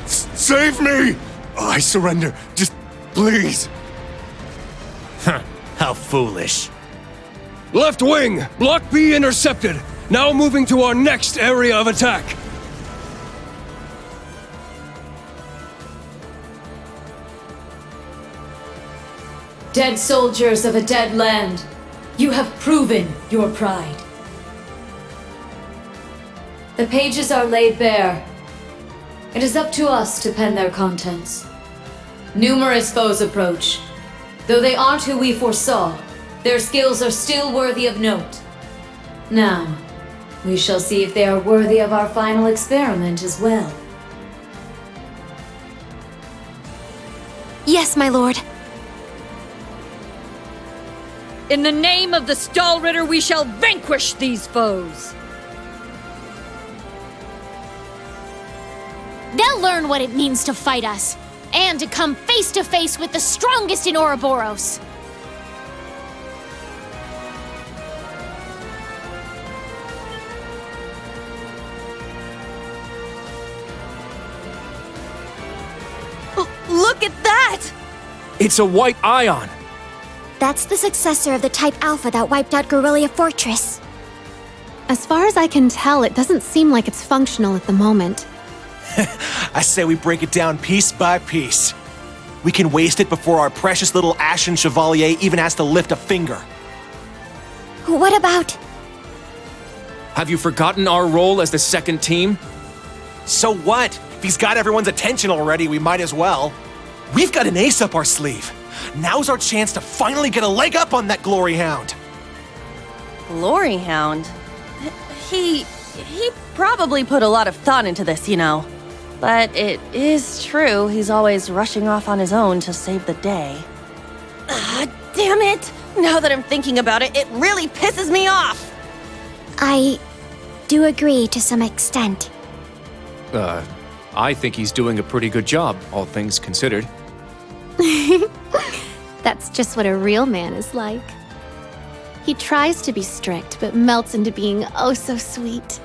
Save me! I surrender. Just please. How foolish. Left wing, Block B intercepted. Now moving to our next area of attack. Dead soldiers of a dead land, you have proven your pride. The pages are laid bare. It is up to us to pen their contents. Numerous foes approach. Though they aren't who we foresaw, their skills are still worthy of note. Now, we shall see if they are worthy of our final experiment as well. Yes, my lord. In the name of the Stahlritter, we shall vanquish these foes! They'll learn what it means to fight us, and to come face to face with the strongest in Ouroboros. Look at that! It's a white ion. That's the successor of the Type Alpha that wiped out Guerrilla Fortress. As far as I can tell, it doesn't seem like it's functional at the moment. I say we break it down piece by piece. We can waste it before our precious little Ashen Chevalier even has to lift a finger. What about... Have you forgotten our role as the second team? So what? If he's got everyone's attention already, we might as well. We've got an ace up our sleeve. Now's our chance to finally get a leg up on that Glory Hound. Glory Hound? He probably put a lot of thought into this, you know. But it is true, he's always rushing off on his own to save the day. Damn it! Now that I'm thinking about it, it really pisses me off! I do agree to some extent. I think he's doing a pretty good job, all things considered. That's just what a real man is like. He tries to be strict, but melts into being oh so sweet.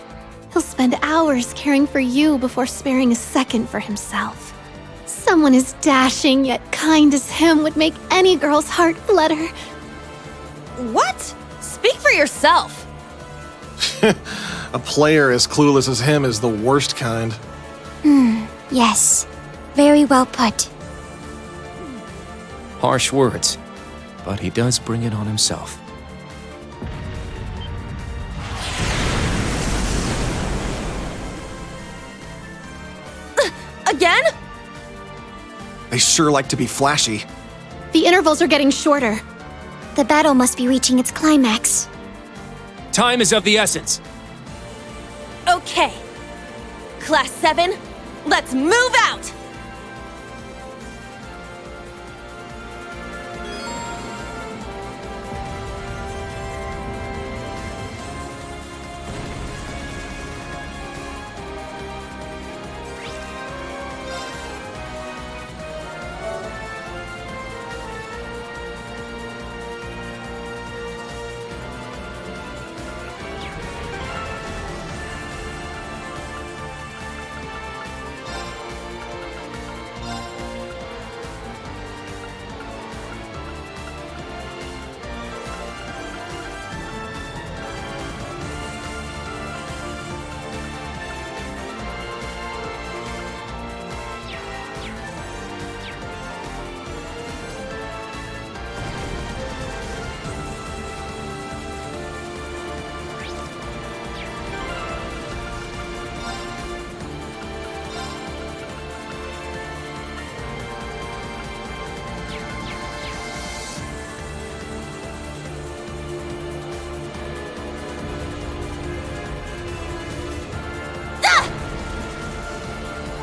He'll spend hours caring for you before sparing a second for himself. Someone as dashing yet kind as him would make any girl's heart flutter. What? Speak for yourself! A player as clueless as him is the worst kind. Yes. Very well put. Harsh words, but he does bring it on himself. Again? They sure like to be flashy. The intervals are getting shorter. The battle must be reaching its climax. Time is of the essence. Okay. Class 7, let's move out!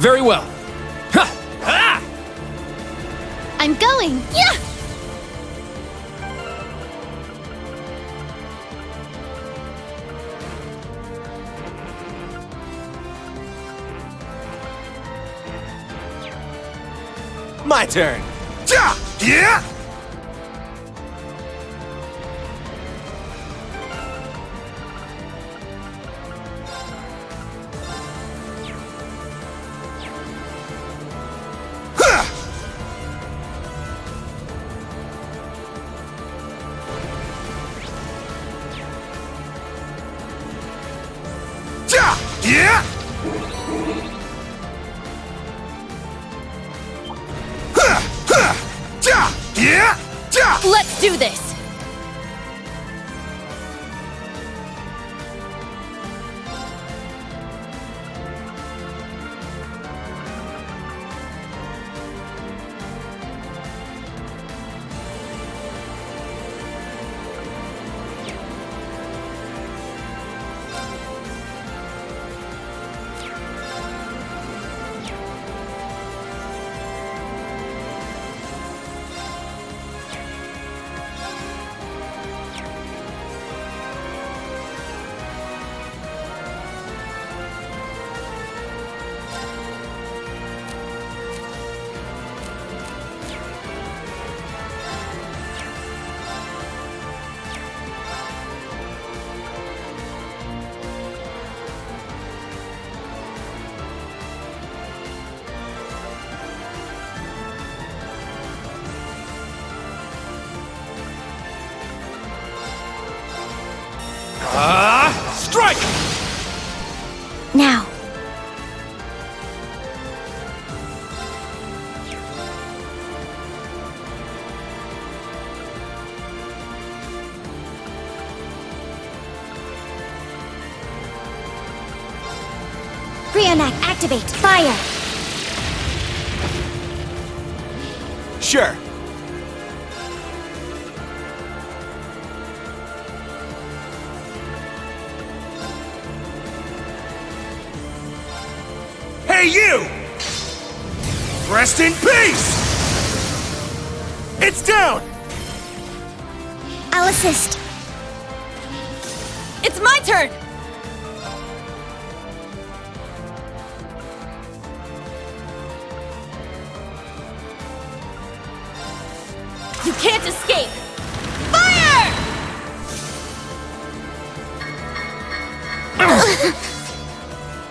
Very well. Ha! Ah! I'm going! Yeah! My turn. Yeah! do this! Strike! Now. Reenact, activate, fire! Sure. Hey, you! Rest in peace! It's down! I'll assist. It's my turn! You can't escape! Fire!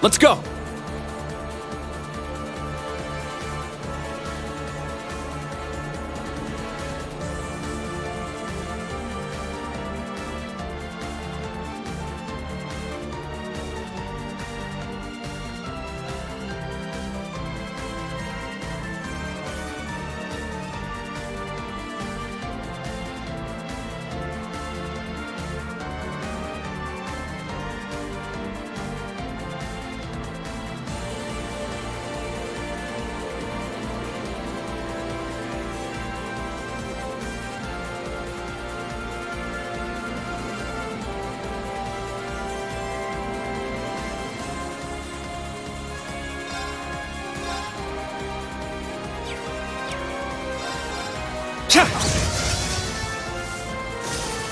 Let's go!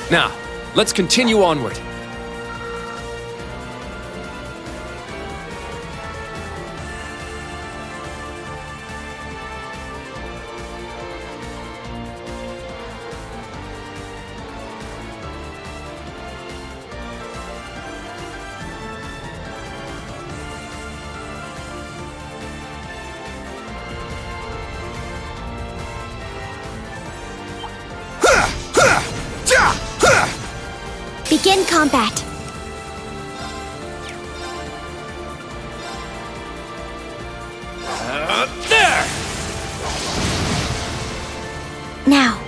Now, let's continue onward. Begin combat. There! Now.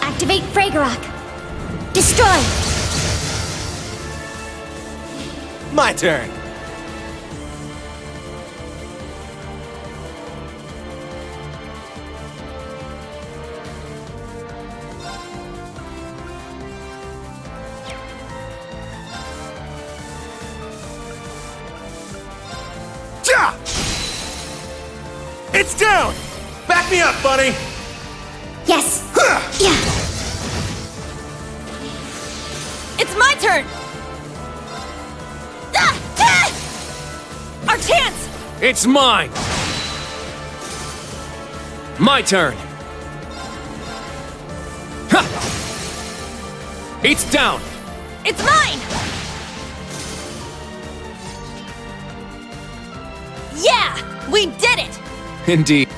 Activate Fragorok. Destroy. My turn. It's down! Back me up, buddy! Yes. Yeah. It's my turn! Our chance! It's mine! My turn! Ha! It's down! It's mine! Yeah! We did it! Indeed.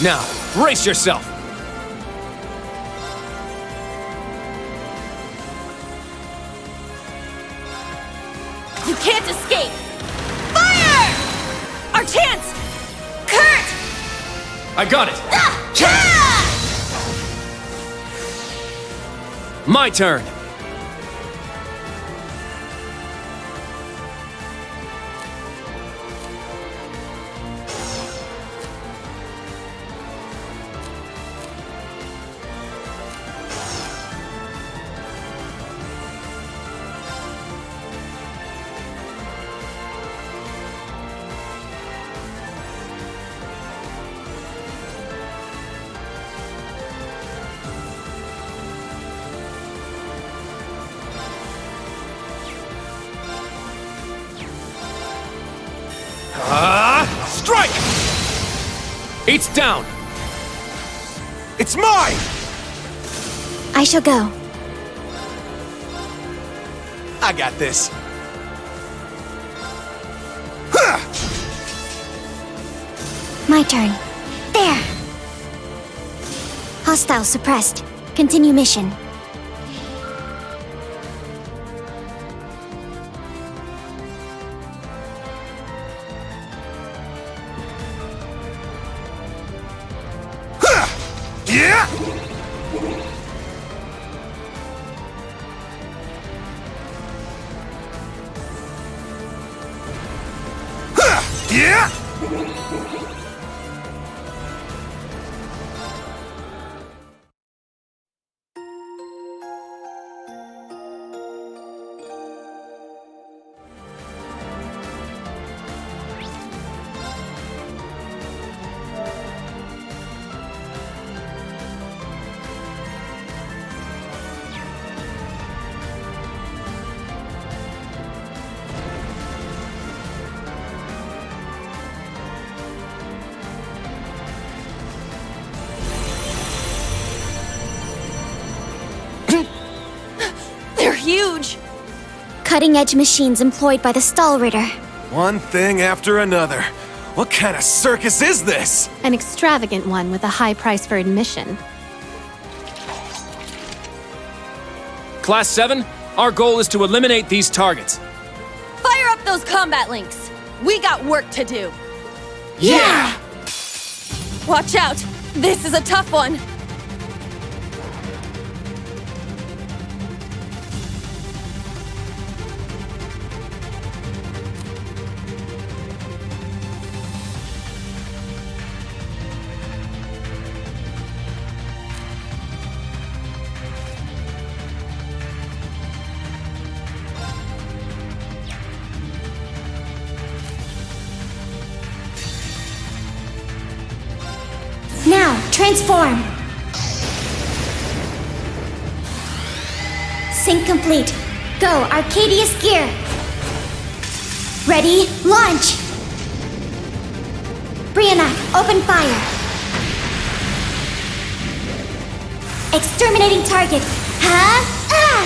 Now, brace yourself! You can't escape! Fire! Our chance! Kurt! I got it! Ah! My turn! Strike! It's down! It's mine! I shall go. I got this. My turn. There! Hostile suppressed. Continue mission. Yeah! Yeah! They're huge! Cutting-edge machines employed by the Stahlritter. One thing after another. What kind of circus is this? An extravagant one with a high price for admission. Class 7, our goal is to eliminate these targets. Fire up those combat links! We got work to do! Yeah! Watch out! This is a tough one! Now, transform! Sync complete. Go, Arcadius gear! Ready, launch! Brianna, open fire! Exterminating target! Huh? Ah!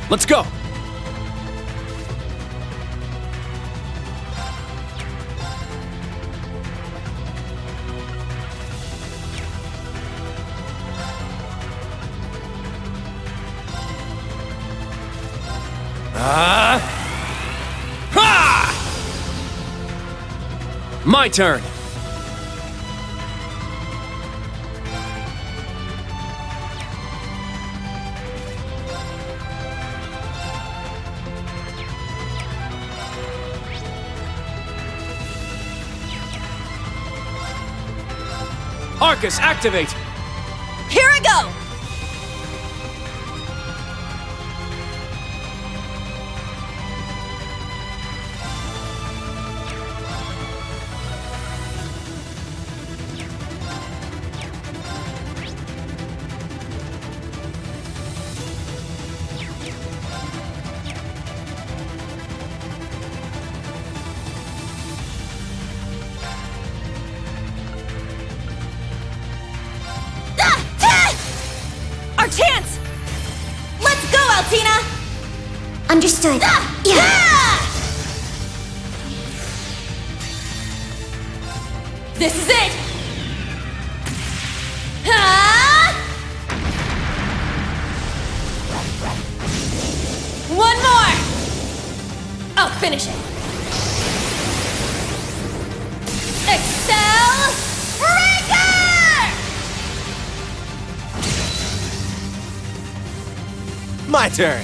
Let's go! My turn! Arcus, activate! Here I go! Our chance! Let's go, Altina! Understood. Yeah! This is it! Ah! One more! I'll finish it. Excel Breaker! My turn.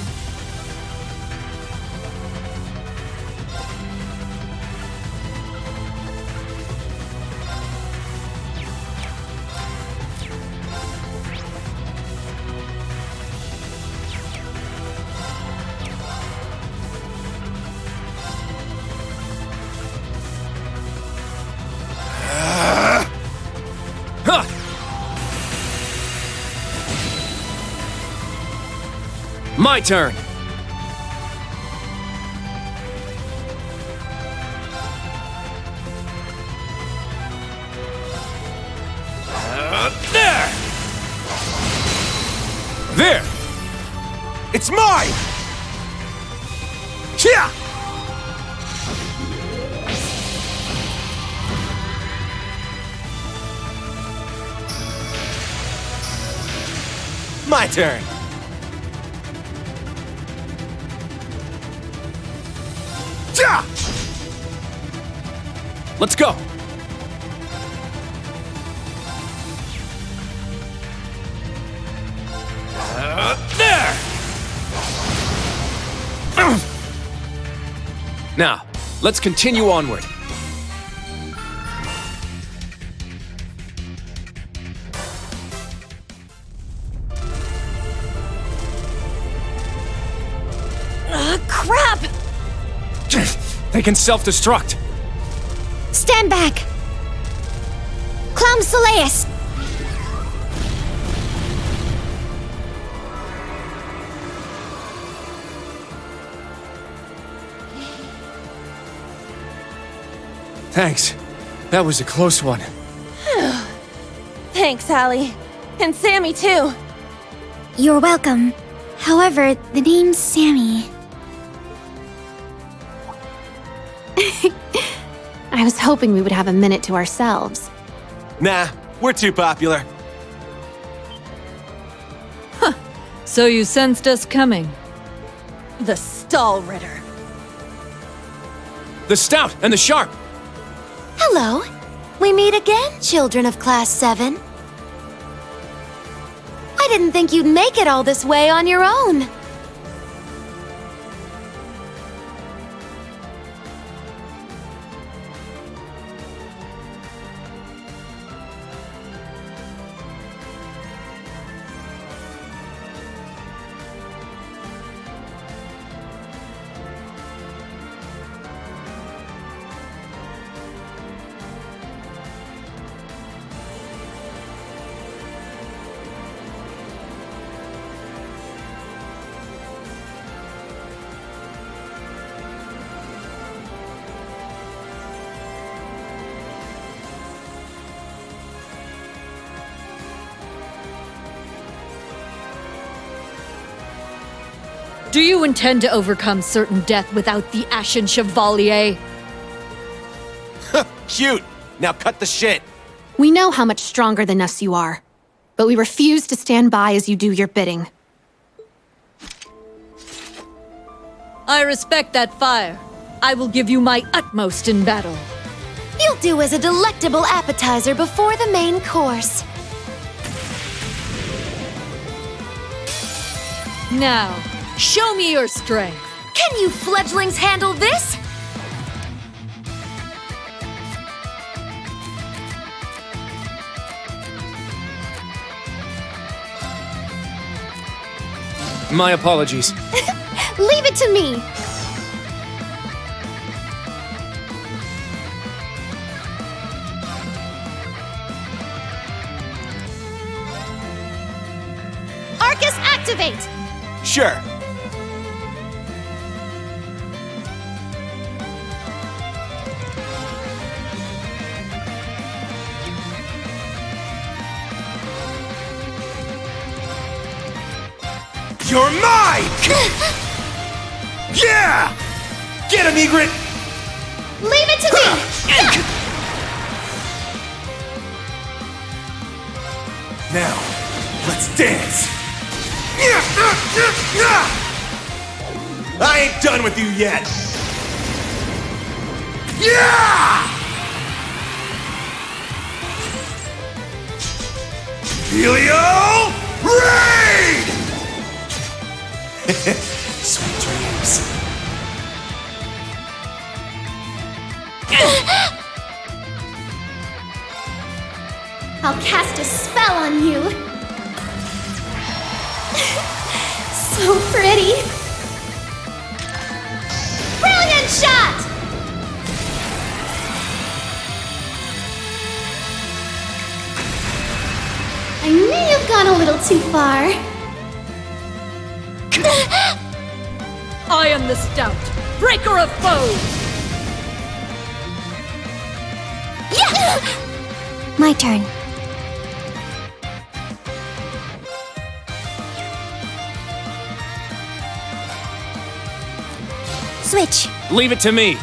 My turn. There! There! It's mine! Yeah! My turn. Yeah! Let's go. There! Now, let's continue onward. Crap! They can self-destruct. Stand back! Clown Soleus! Thanks. That was a close one. Thanks, Allie. And Sammy, too. You're welcome. However, the name's Sammy. I was hoping we would have a minute to ourselves. Nah, we're too popular. So you sensed us coming. The Stall Ritter. The Stout and the Sharp. Hello. We meet again, children of Class 7. I didn't think you'd make it all this way on your own. Do you intend to overcome certain death without the Ashen Chevalier? Cute! Now cut the shit! We know how much stronger than us you are, but we refuse to stand by as you do your bidding. I respect that fire. I will give you my utmost in battle. You'll do as a delectable appetizer before the main course. Now, show me your strength. Can you fledglings handle this? My apologies. Leave it to me! Arcus, activate! Sure. You're mine! Yeah! Get him, Egret! Leave it to me! Now, let's dance! I ain't done with you yet! Yeah! Helio Raid! Sweet dreams. I'll cast a spell on you. So pretty. Brilliant shot! I may have gone a little too far. I am the stout, breaker of foes! My turn. Switch. Leave it to me.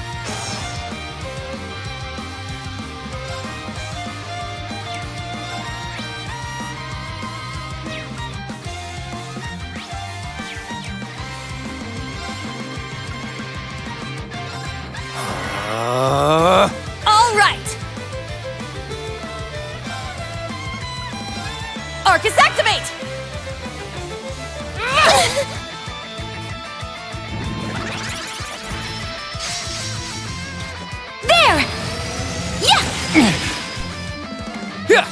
All right! Arcus activate! There! Yeah! Yeah!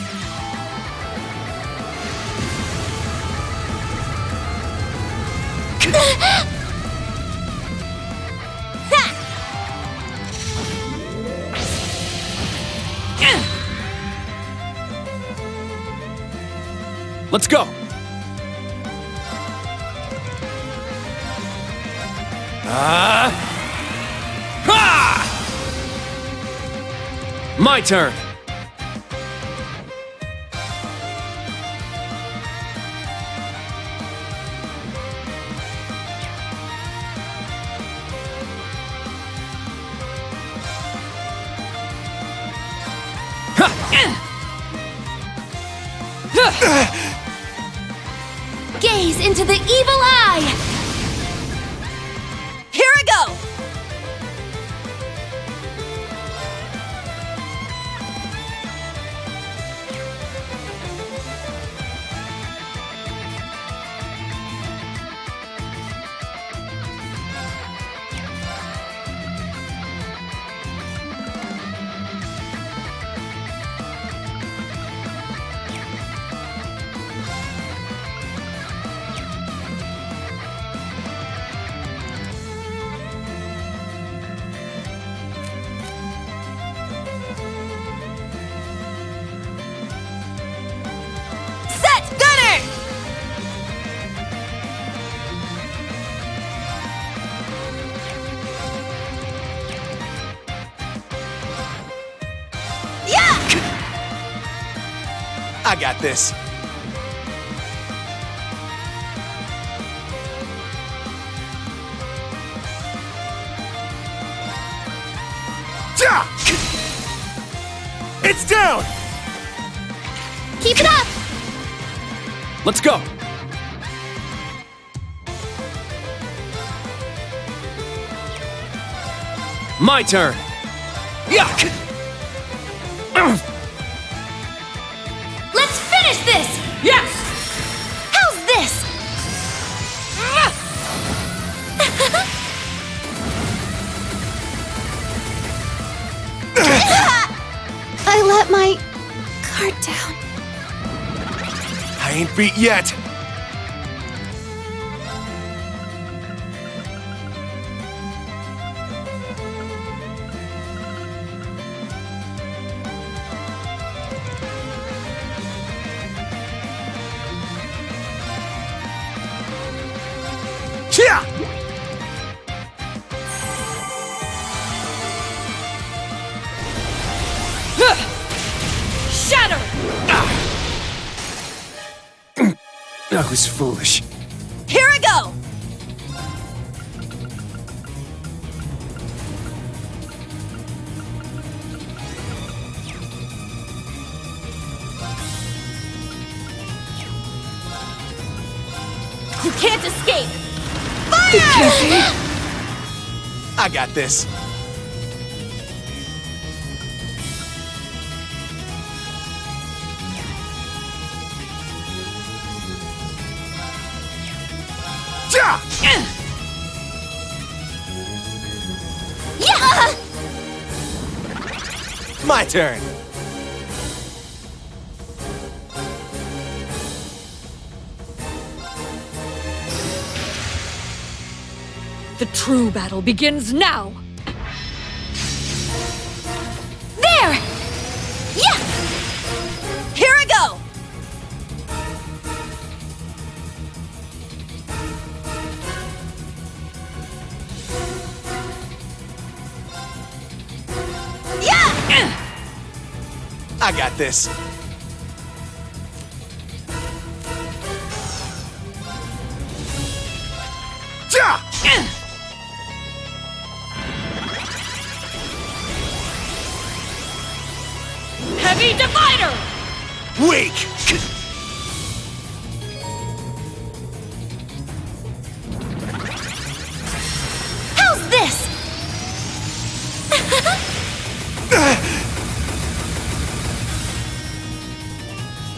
Let's go. My turn. Gaze into the evil eye! Here I go! Set gunner! Yeah! I got this. Ja! It's down! Keep it up! Let's go. My turn. Yeah. Let's finish this! Yes. How's this? I let my guard down. I ain't beat yet. Yeah! Shatter! That was foolish. Here I go! can't escape! Fire! I got this. Ja! Yeah! My turn. The true battle begins now! There! Yeah! Here I go! Yeah! I got this. Ja! Heavy Divider! Weak. How's this?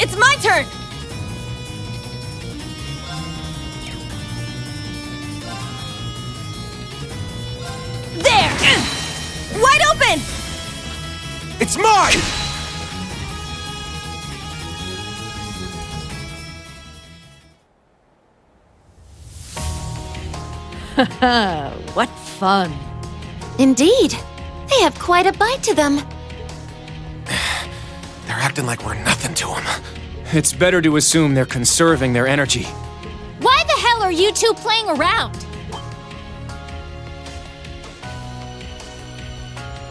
It's my turn! There! Wide open! It's mine. What fun! Indeed. They have quite a bite to them. They're acting like we're nothing to them. It's better to assume they're conserving their energy. Why the hell are you two playing around?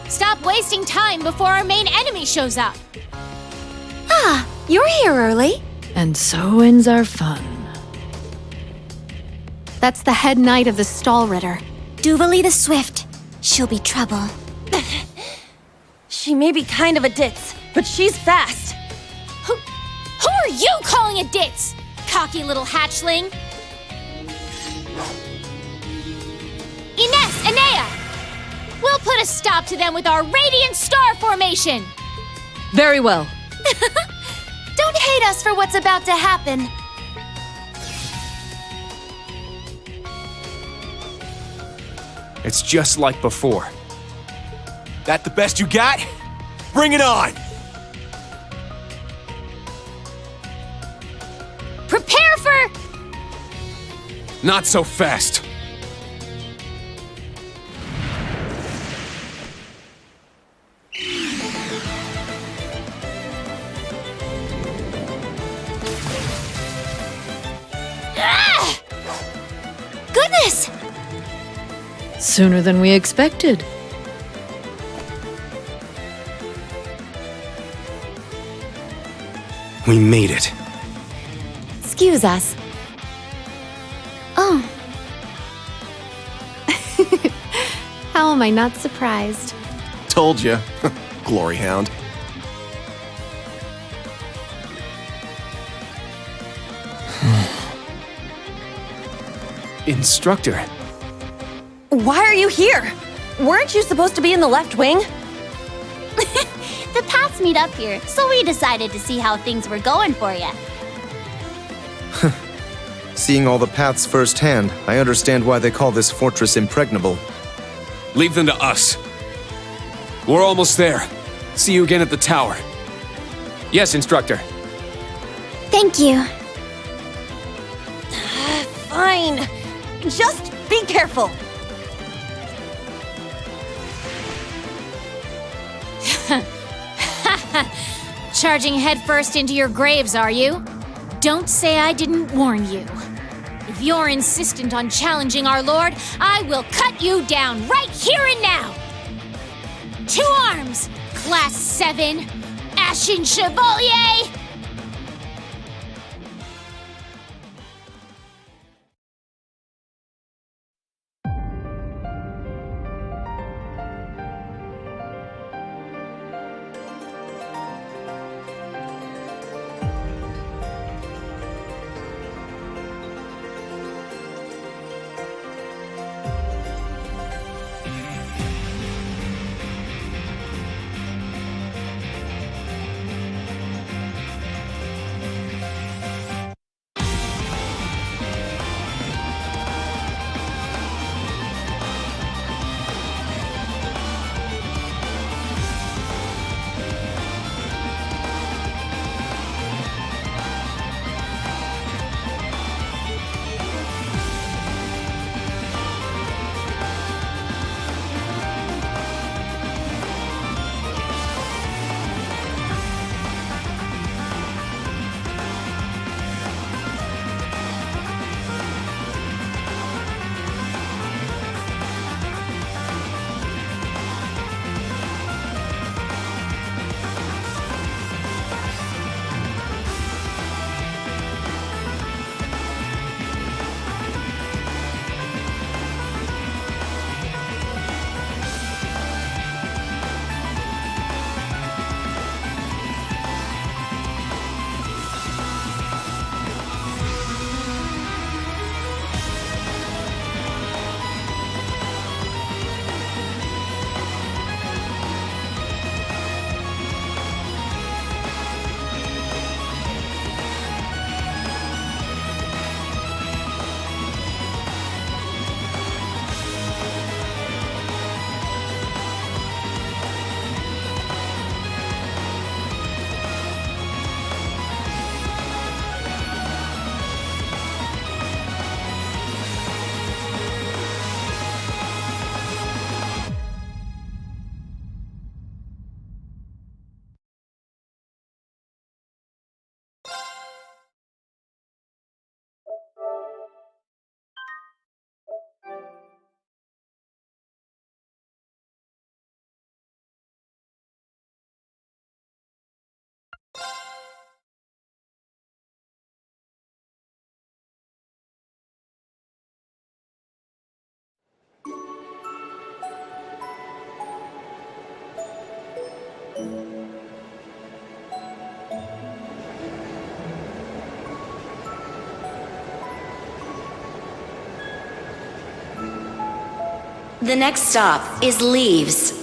Stop wasting time before our main enemy shows up. Ah, you're here early. And so ends our fun. That's the head knight of the Stall Ritter. Duvalie the Swift. She'll be trouble. She may be kind of a ditz, but she's fast. Who are you calling a ditz? Cocky little hatchling. Ines, Enea! We'll put a stop to them with our Radiant Star Formation! Very well. Don't hate us for what's about to happen. It's just like before. That the best you got? Bring it on! Prepare for... Not so fast. Ah! Goodness! Sooner than we expected. We made it. Excuse us. Oh. How am I not surprised? Told you. Glory Hound. Instructor. Why are you here? Weren't you supposed to be in the left wing? The paths meet up here, so we decided to see how things were going for you. Seeing all the paths firsthand, I understand why they call this fortress impregnable. Leave them to us. We're almost there. See you again at the tower. Yes, Instructor. Thank you. Fine. Just be careful. Charging headfirst into your graves, are you? Don't say I didn't warn you. If you're insistent on challenging our lord, I will cut you down right here and now! 2 arms! Class 7! Ashen Chevalier! The next stop is Leaves.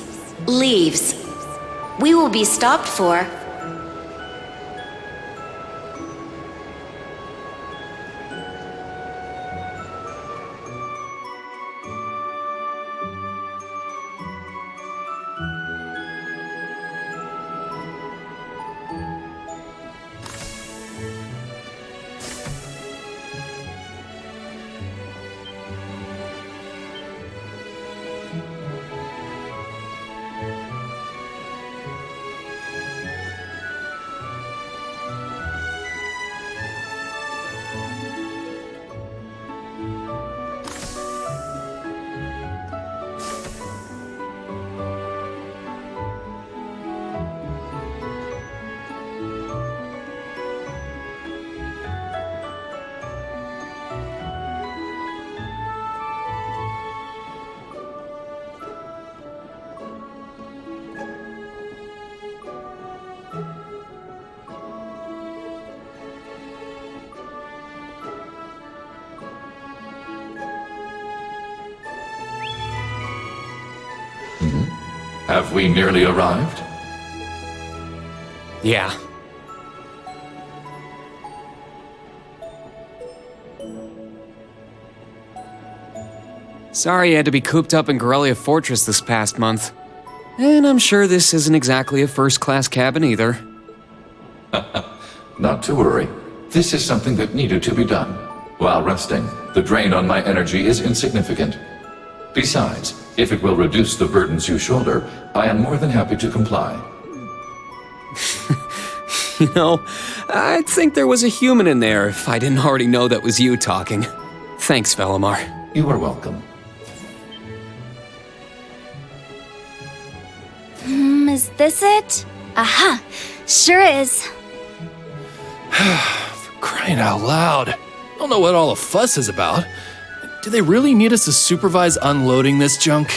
Leaves. We will be stopped for... Have we nearly arrived? Yeah. Sorry you had to be cooped up in Corellia Fortress this past month. And I'm sure this isn't exactly a first-class cabin either. Not to worry. This is something that needed to be done. While resting, the drain on my energy is insignificant. Besides, if it will reduce the burdens you shoulder, I am more than happy to comply. You know, I'd think there was a human in there if I didn't already know that was you talking. Thanks, Velimar. You are welcome. Is this it? Aha! Sure is. For crying out loud. I don't know what all the fuss is about. Do they really need us to supervise unloading this junk?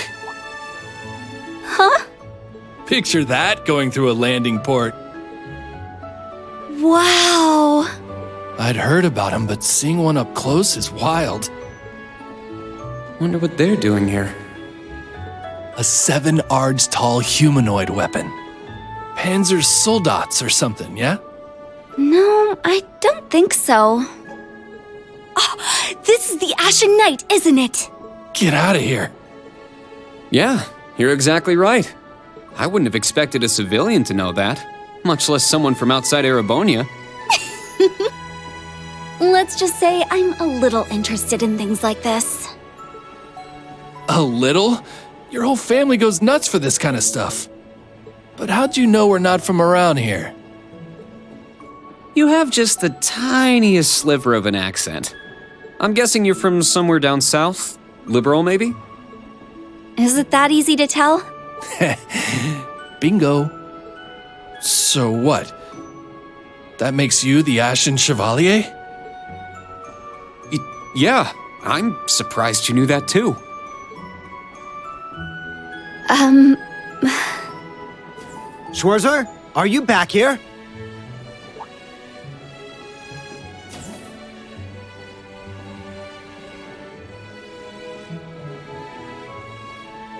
Huh? Picture that going through a landing port. Wow! I'd heard about them, but seeing one up close is wild. Wonder what they're doing here. A 7 ards tall humanoid weapon. Panzer Soldats or something, yeah? No, I don't think so. Oh, this is the Ashen Knight, isn't it? Get out of here. Yeah, you're exactly right. I wouldn't have expected a civilian to know that, much less someone from outside Erebonia. Let's just say I'm a little interested in things like this. A little? Your whole family goes nuts for this kind of stuff. But how'd you know we're not from around here? You have just the tiniest sliver of an accent. I'm guessing you're from somewhere down south? Liberal, maybe? Is it that easy to tell? Bingo. So what? That makes you the Ashen Chevalier? Yeah, I'm surprised you knew that too. Schwarzer, are you back here?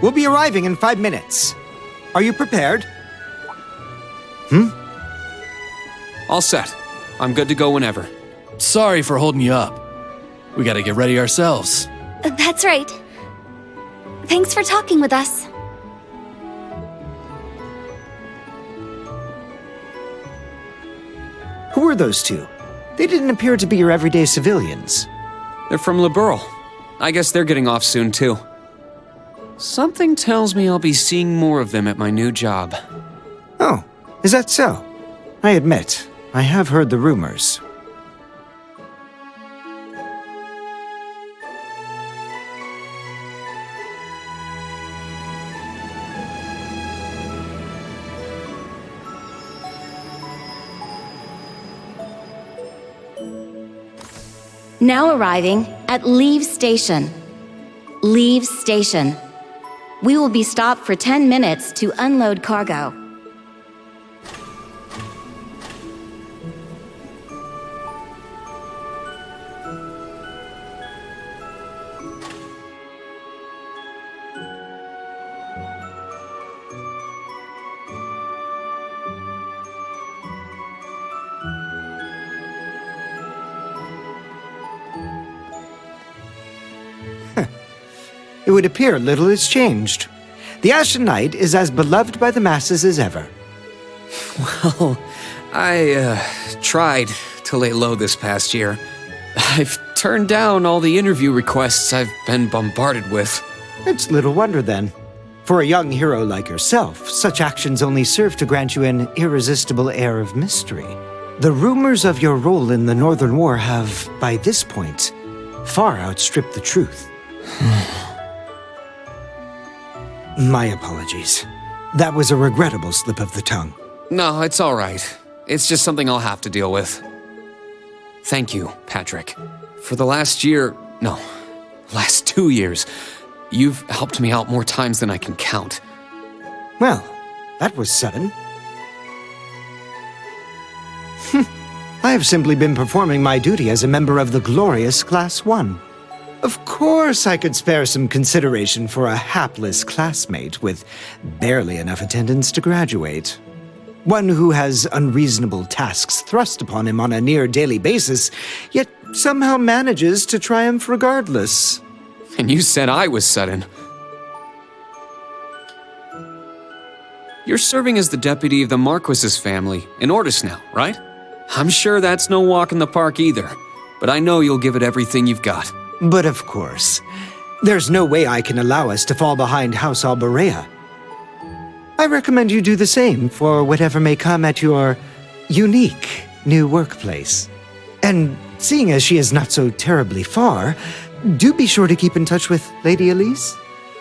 We'll be arriving in 5 minutes. Are you prepared? All set. I'm good to go whenever. Sorry for holding you up. We gotta get ready ourselves. That's right. Thanks for talking with us. Who are those two? They didn't appear to be your everyday civilians. They're from Liberal. I guess they're getting off soon too. Something tells me I'll be seeing more of them at my new job. Oh, is that so? I admit, I have heard the rumors. Now arriving at Leave Station. Leave Station. We will be stopped for 10 minutes to unload cargo. would appear little has changed. The Ashen Knight is as beloved by the masses as ever. Well, I tried to lay low this past year. I've turned down all the interview requests I've been bombarded with. It's little wonder then. For a young hero like yourself, such actions only serve to grant you an irresistible air of mystery. The rumors of your role in the Northern War have, by this point, far outstripped the truth. My apologies. That was a regrettable slip of the tongue. No, it's all right. It's just something I'll have to deal with. Thank you, Patrick. For the last 2 years, you've helped me out more times than I can count. Well, that was sudden. I have simply been performing my duty as a member of the glorious Class 1. Of course I could spare some consideration for a hapless classmate with barely enough attendance to graduate. One who has unreasonable tasks thrust upon him on a near-daily basis, yet somehow manages to triumph regardless. And you said I was sudden. You're serving as the deputy of the Marquis's family in Ortis now, right? I'm sure that's no walk in the park either, but I know you'll give it everything you've got. But of course, there's no way I can allow us to fall behind House Alberea. I recommend you do the same for whatever may come at your unique new workplace. And seeing as she is not so terribly far, do be sure to keep in touch with Lady Elise.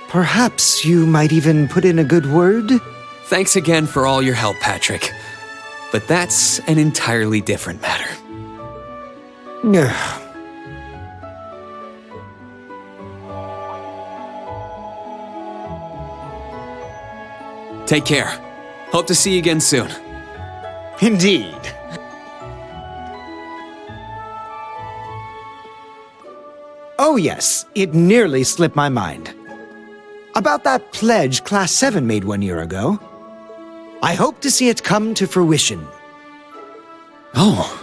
Perhaps you might even put in a good word? Thanks again for all your help, Patrick. But that's an entirely different matter. Take care. Hope to see you again soon. Indeed. Oh yes, it nearly slipped my mind. About that pledge Class 7 made 1 year ago. I hope to see it come to fruition. Oh.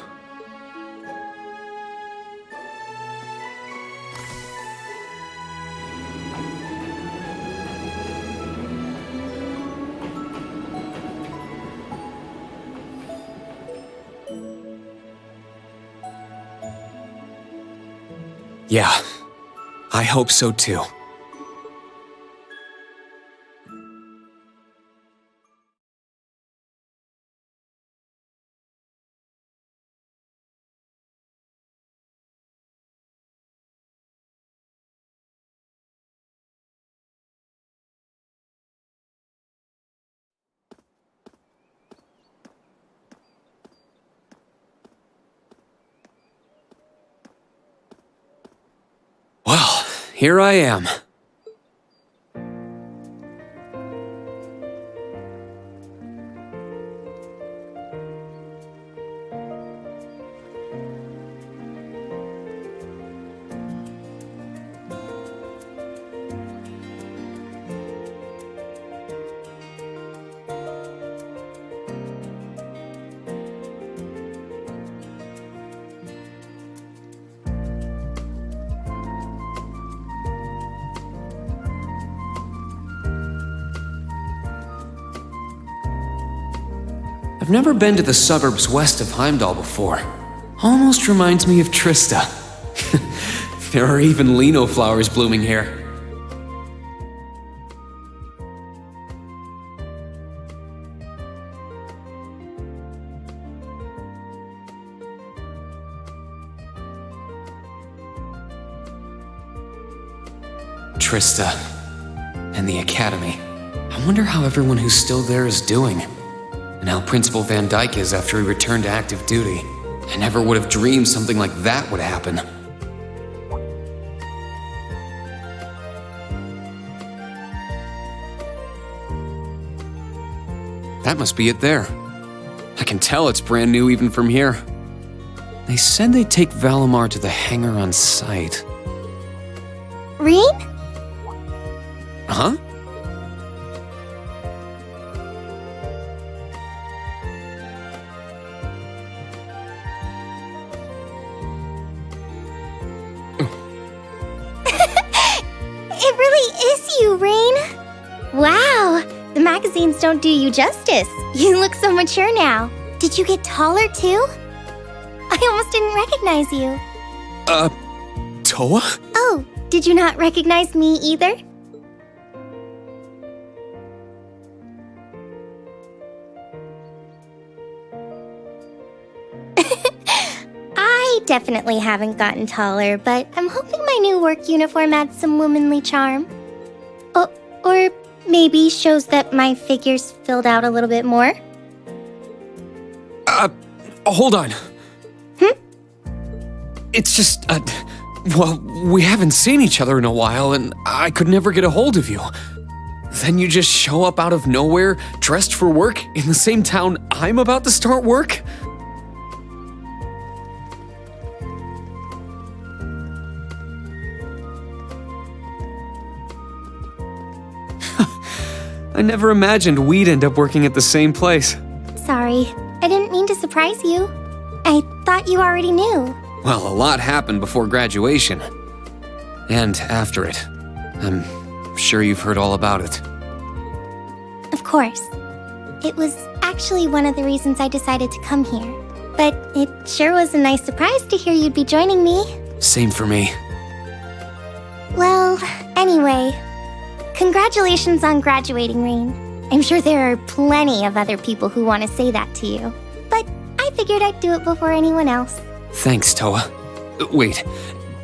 Yeah, I hope so too. Well, here I am. I've never been to the suburbs west of Heimdall before. Almost reminds me of Trista. There are even lino flowers blooming here. Trista and the Academy. I wonder how everyone who's still there is doing. And how Principal Van Dyke is after he returned to active duty. I never would have dreamed something like that would happen. That must be it there. I can tell it's brand new even from here. They said they'd take Valimar to the hangar on site. Rean? Huh? It really the magazines don't do you justice. You look so mature now. Did you get taller too? I almost didn't recognize you. Toa? Oh, did you not recognize me either? I definitely haven't gotten taller, but I'm hoping my new work uniform adds some womanly charm. Or maybe shows that my figure's filled out a little bit more. Hold on. It's just, well, we haven't seen each other in a while, and I could never get a hold of you. Then you just show up out of nowhere, dressed for work, in the same town I'm about to start work? I never imagined we'd end up working at the same place. Sorry, I didn't mean to surprise you. I thought you already knew. Well, a lot happened before graduation. And after it. I'm sure you've heard all about it. Of course. It was actually one of the reasons I decided to come here. But it sure was a nice surprise to hear you'd be joining me. Same for me. Well, anyway, congratulations on graduating, Rain. I'm sure there are plenty of other people who want to say that to you. But I figured I'd do it before anyone else. Thanks, Toa. Wait,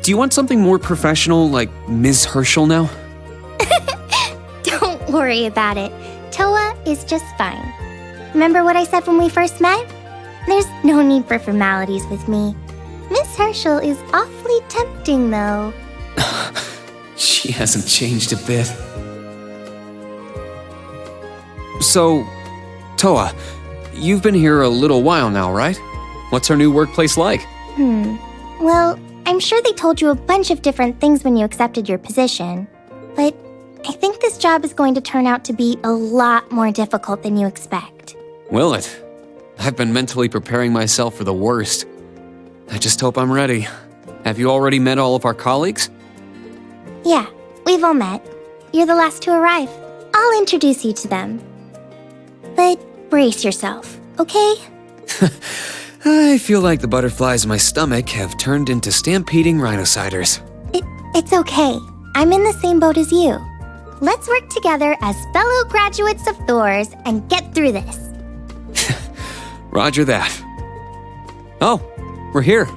do you want something more professional, like Ms. Herschel now? Don't worry about it. Toa is just fine. Remember what I said when we first met? There's no need for formalities with me. Miss Herschel is awfully tempting, though. She hasn't changed a bit. So, Toa, you've been here a little while now, right? What's our new workplace like? Well, I'm sure they told you a bunch of different things when you accepted your position. But I think this job is going to turn out to be a lot more difficult than you expect. Will it? I've been mentally preparing myself for the worst. I just hope I'm ready. Have you already met all of our colleagues? Yeah, we've all met. You're the last to arrive. I'll introduce you to them. But brace yourself, okay? I feel like the butterflies in my stomach have turned into stampeding rhinociders. It's okay. I'm in the same boat as you. Let's work together as fellow graduates of Thor's and get through this. Roger that. Oh, we're here.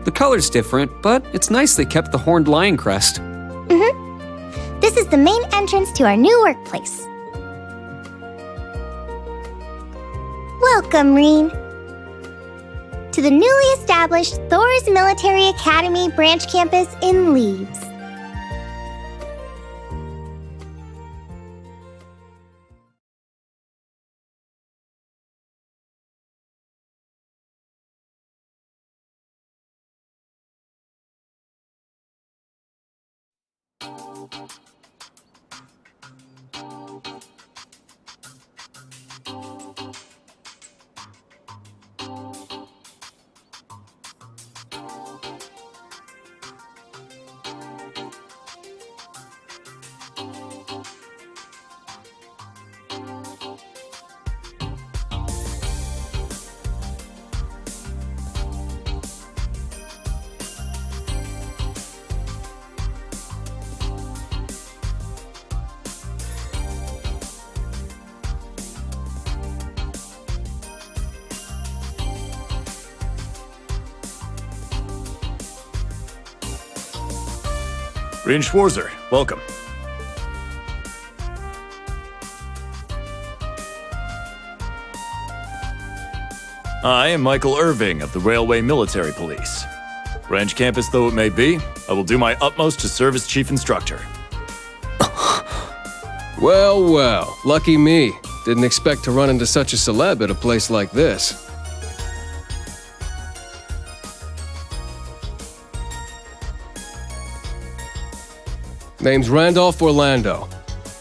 The color's different, but it's nice they kept the horned lion crest. This is the main entrance to our new workplace. Welcome, Reen, to the newly established Thor's Military Academy branch campus in Leaves. Rin Schwarzer, welcome. I am Michael Irving of the Railway Military Police. Branch campus though it may be, I will do my utmost to serve as chief instructor. Well, well, lucky me. Didn't expect to run into such a celeb at a place like this. Name's Randolph Orlando.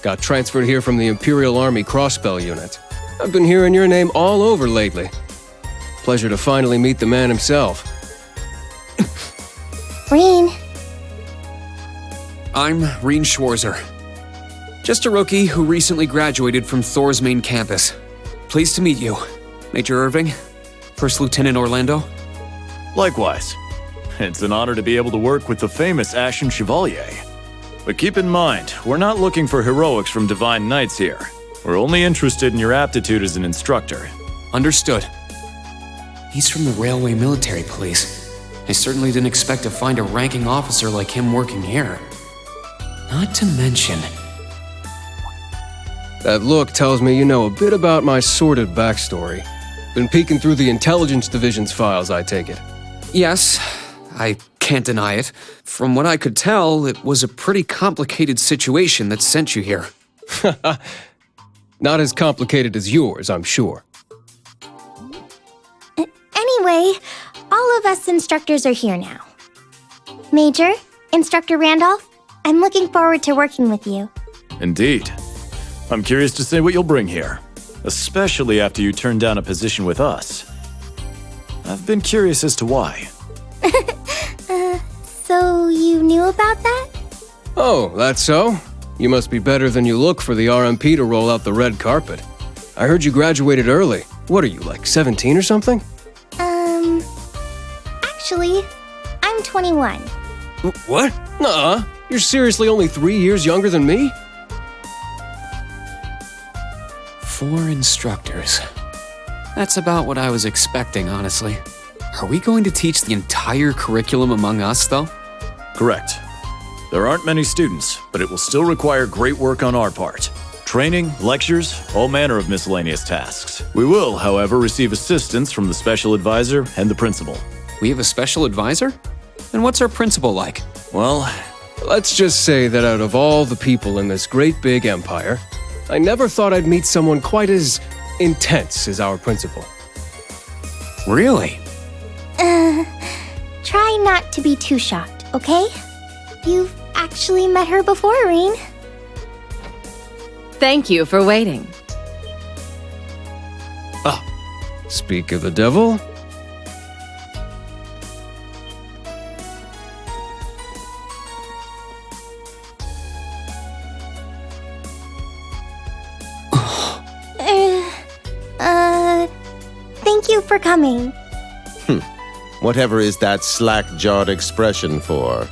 Got transferred here from the Imperial Army Crossbell Unit. I've been hearing your name all over lately. Pleasure to finally meet the man himself. Reen. I'm Reen Schwarzer. Just a rookie who recently graduated from Thor's main campus. Pleased to meet you, Major Irving, First Lieutenant Orlando. Likewise. It's an honor to be able to work with the famous Ashen Chevalier. But keep in mind, we're not looking for heroics from Divine Knights here. We're only interested in your aptitude as an instructor. Understood. He's from the Railway Military Police. I certainly didn't expect to find a ranking officer like him working here. Not to mention... That look tells me you know a bit about my sordid backstory. Been peeking through the Intelligence Division's files, I take it. Yes, I can't deny it. From what I could tell, it was a pretty complicated situation that sent you here. Not as complicated as yours, I'm sure. Anyway, all of us instructors are here now. Major, Instructor Randolph, I'm looking forward to working with you. Indeed. I'm curious to see what you'll bring here, especially after you turn down a position with us. I've been curious as to why. So you knew about that? Oh, that's so? You must be better than you look for the RMP to roll out the red carpet. I heard you graduated early. What are you, like 17 or something? Actually, I'm 21. What? Nuh-uh. You're seriously only 3 years younger than me? 4 instructors. That's about what I was expecting, honestly. Are we going to teach the entire curriculum among us, though? Correct. There aren't many students, but it will still require great work on our part. Training, lectures, all manner of miscellaneous tasks. We will, however, receive assistance from the special advisor and the principal. We have a special advisor? And what's our principal like? Well, let's just say that out of all the people in this great big empire, I never thought I'd meet someone quite as intense as our principal. Really? Try not to be too shocked, okay? You've actually met her before, Reen. Thank you for waiting. Speak of the devil. Thank you for coming. Whatever is that slack-jawed expression for?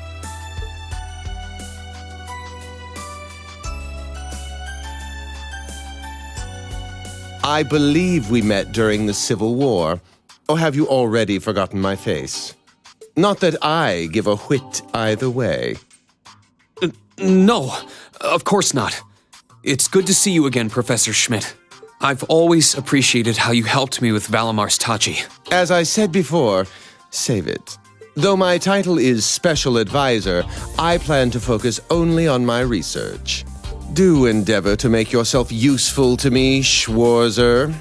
I believe we met during the Civil War. Or have you already forgotten my face? Not that I give a whit either way. No, of course not. It's good to see you again, Professor Schmidt. I've always appreciated how you helped me with Valamar's Tachi. As I said before, save it. Though my title is Special Advisor, I plan to focus only on my research. Do endeavor to make yourself useful to me, Schwarzer.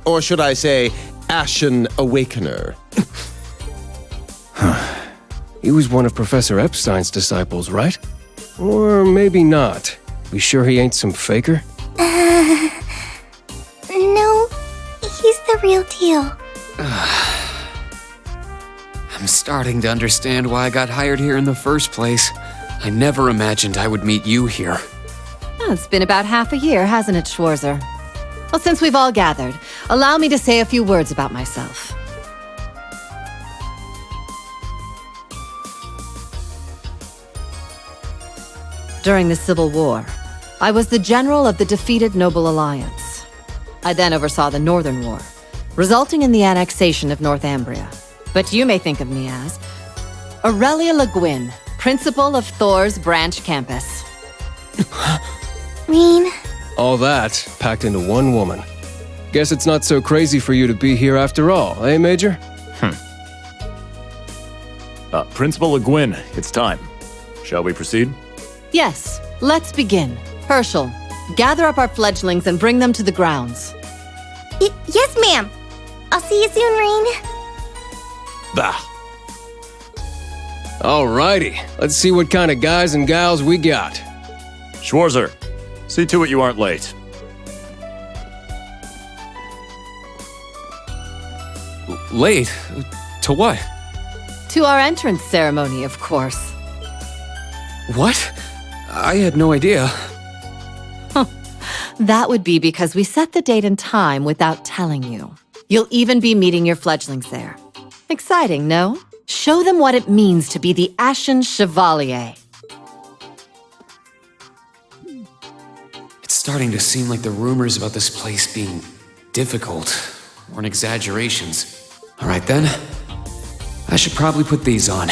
Or should I say, Ashen Awakener. He was one of Professor Epstein's disciples, right? Or maybe not. We sure he ain't some faker? No, he's the real deal. I'm starting to understand why I got hired here in the first place. I never imagined I would meet you here. Oh, it's been about half a year, hasn't it, Schwarzer? Well, since we've all gathered, allow me to say a few words about myself. During the Civil War, I was the general of the defeated Noble Alliance. I then oversaw the Northern War, resulting in the annexation of Northumbria. But you may think of me as Aurelia Le Guin, principal of Thor's branch campus. Reen. All that packed into one woman. Guess it's not so crazy for you to be here after all, eh, Major? Principal Le Guin, it's time. Shall we proceed? Yes, let's begin. Herschel, gather up our fledglings and bring them to the grounds. Yes, ma'am. I'll see you soon, Reen. Bah. Alrighty, let's see what kind of guys and gals we got. Schwarzer, See to it you aren't late. Late? To what? To our entrance ceremony, of course. What? I had no idea. That would be because we set the date and time without telling you. You'll even be meeting your fledglings there. Exciting, no? Show them what it means to be the Ashen Chevalier. It's starting to seem like the rumors about this place being difficult weren't exaggerations. All right then, I should probably put these on.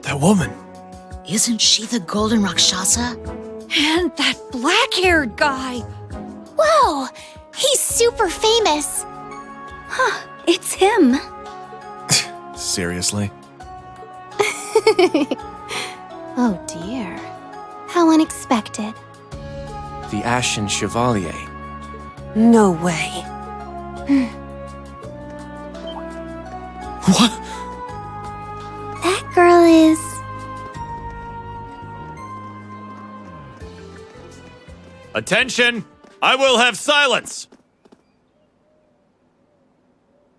That woman. Isn't she the Golden Rakshasa? And that black-haired guy. Whoa, he's super famous. Huh, it's him. Seriously? Oh dear. How unexpected. The Ashen Chevalier. No way. What? That girl is... Attention! I will have silence!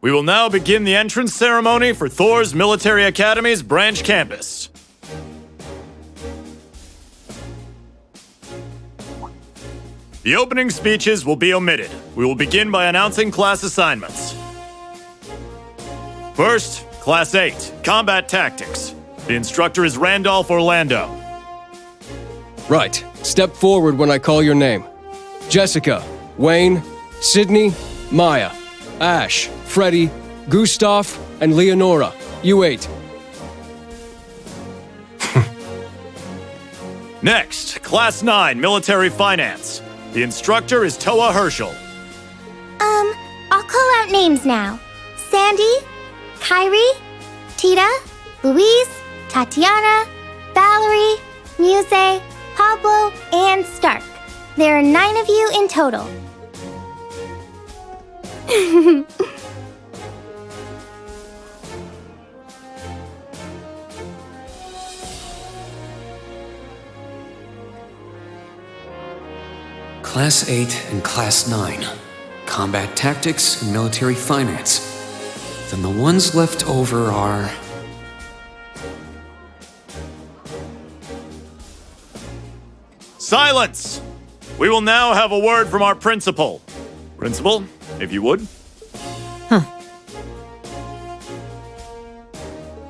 We will now begin the entrance ceremony for Thor's Military Academy's branch campus. The opening speeches will be omitted. We will begin by announcing class assignments. First, Class 8, Combat Tactics. The instructor is Randolph Orlando. Right. Step forward when I call your name. Jessica, Wayne, Sydney, Maya, Ash, Freddie, Gustav, and Leonora. You 8. Next, Class 9, Military Finance. The instructor is Toa Herschel. I'll call out names now. Sandy, Kyrie, Tita, Louise, Tatiana, Valerie, Muse, Pablo, and Stark. There are 9 of you in total. Class 8 and Class 9. Combat Tactics and Military Finance. Then the ones left over are... Silence! We will now have a word from our principal. Principal, if you would.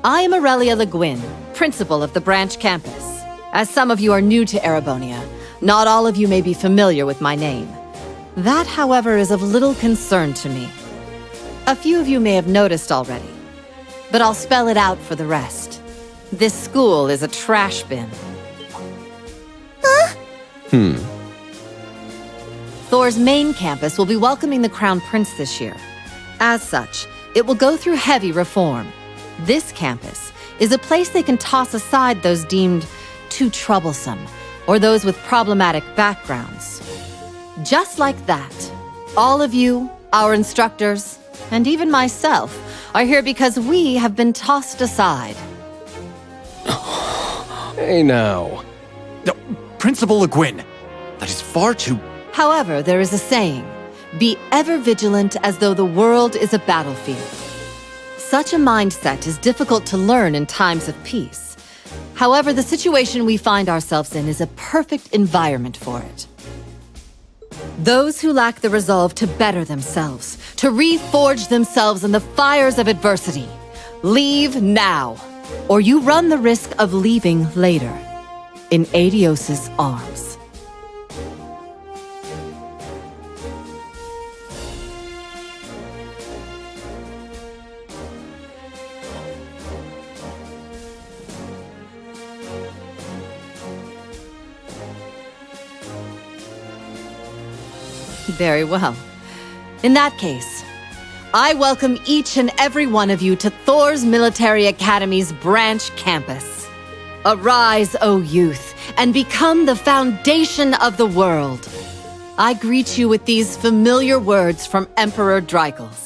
I am Aurelia Le Guin, principal of the branch campus. As some of you are new to Erebonia, not all of you may be familiar with my name. That, however, is of little concern to me. A few of you may have noticed already, but I'll spell it out for the rest. This school is a trash bin. Thor's main campus will be welcoming the Crown Prince this year. As such, it will go through heavy reform. This campus is a place they can toss aside those deemed too troublesome, or those with problematic backgrounds. Just like that, all of you, our instructors, and even myself, are here because we have been tossed aside. Hey now. Principal Le Guin, that is far too... However, there is a saying, be ever vigilant as though the world is a battlefield. such a mindset is difficult to learn in times of peace. However, the situation we find ourselves in is a perfect environment for it. Those who lack the resolve to better themselves, to reforge themselves in the fires of adversity, leave now, or you run the risk of leaving later, in Adios's arms. Very well. In that case, I welcome each and every one of you to Thor's Military Academy's branch campus. Arise, O youth, and become the foundation of the world. I greet you with these familiar words from Emperor Dreikels.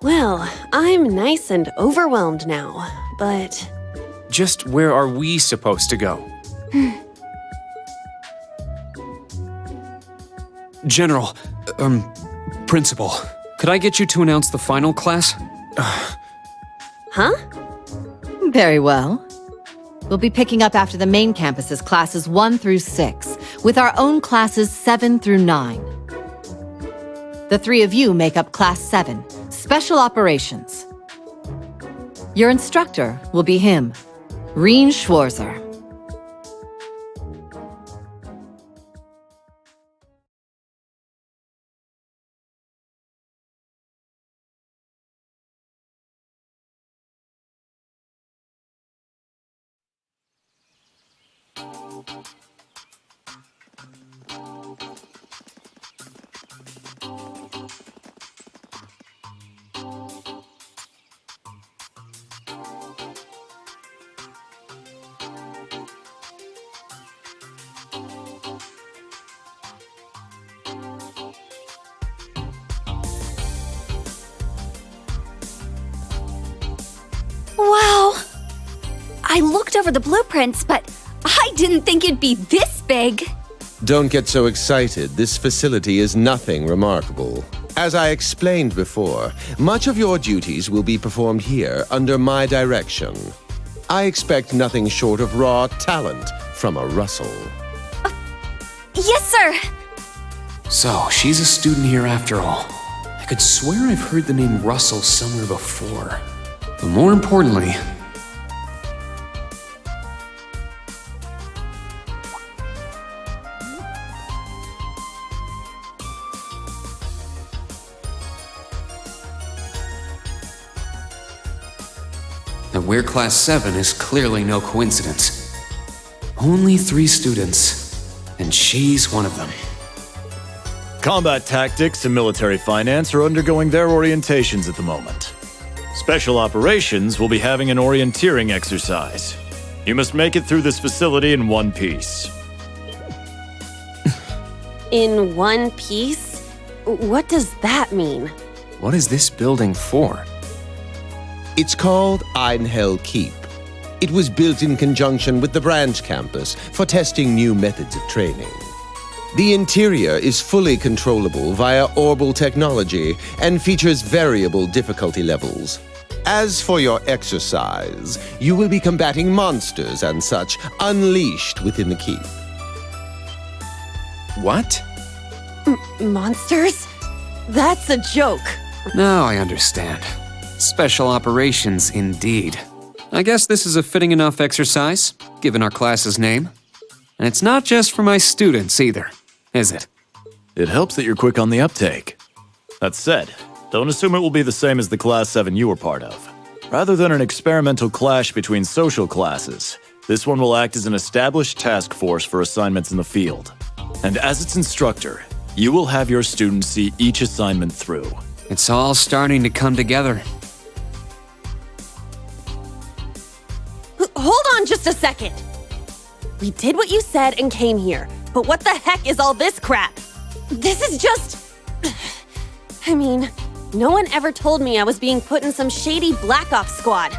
Well, I'm nice and overwhelmed now, but... Just where are we supposed to go? General, Principal, could I get you to announce the final class? Huh? Very well. We'll be picking up after the main campus's classes 1 through 6, with our own classes 7 through 9. The 3 of you make up Class 7, Special Operations. Your instructor will be him, Reen Schwarzer. Wow! I looked over the blueprints, but I didn't think it'd be this big. Don't get so excited. This facility is nothing remarkable. As I explained before, much of your duties will be performed here under my direction. I expect nothing short of raw talent from a Russell. Yes, sir! So, she's a student here after all. I could swear I've heard the name Russell somewhere before. But more importantly... that we're Class 7 is clearly no coincidence. Only 3 students, and she's one of them. Combat tactics and military finance are undergoing their orientations at the moment. Special Operations will be having an orienteering exercise. You must make it through this facility in one piece. In one piece? What does that mean? What is this building for? It's called Einhell Keep. It was built in conjunction with the branch campus for testing new methods of training. The interior is fully controllable via orbal technology and features variable difficulty levels. As for your exercise, you will be combating monsters and such unleashed within the keep. What? Monsters? That's a joke. Now I understand. Special Operations, indeed. I guess this is a fitting enough exercise, given our class's name. And it's not just for my students either, is it? It helps that you're quick on the uptake. That said, don't assume it will be the same as the Class 7 you were part of. Rather than an experimental clash between social classes, this one will act as an established task force for assignments in the field. And as its instructor, you will have your students see each assignment through. It's all starting to come together. Hold on just a second. We did what you said and came here. But what the heck is all this crap? This is just... I mean, no one ever told me I was being put in some shady Black Ops squad.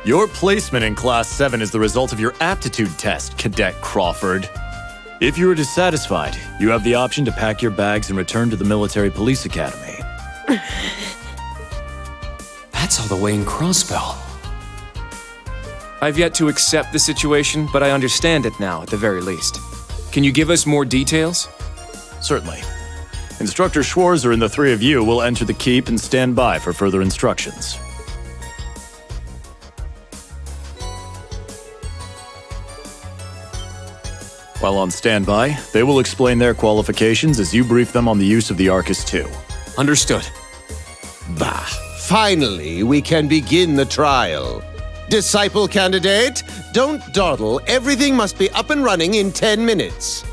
Your placement in Class 7 is the result of your aptitude test, Cadet Crawford. If you are dissatisfied, you have the option to pack your bags and return to the Military Police Academy. That's all the way in Crossbell. I've yet to accept the situation, but I understand it now, at the very least. Can you give us more details? Certainly. Instructor Schwarzer and the three of you will enter the keep and stand by for further instructions. While on standby, they will explain their qualifications as you brief them on the use of the Arcus II. Understood. Bah! Finally, we can begin the trial. Disciple candidate, don't dawdle. Everything must be up and running in 10 minutes.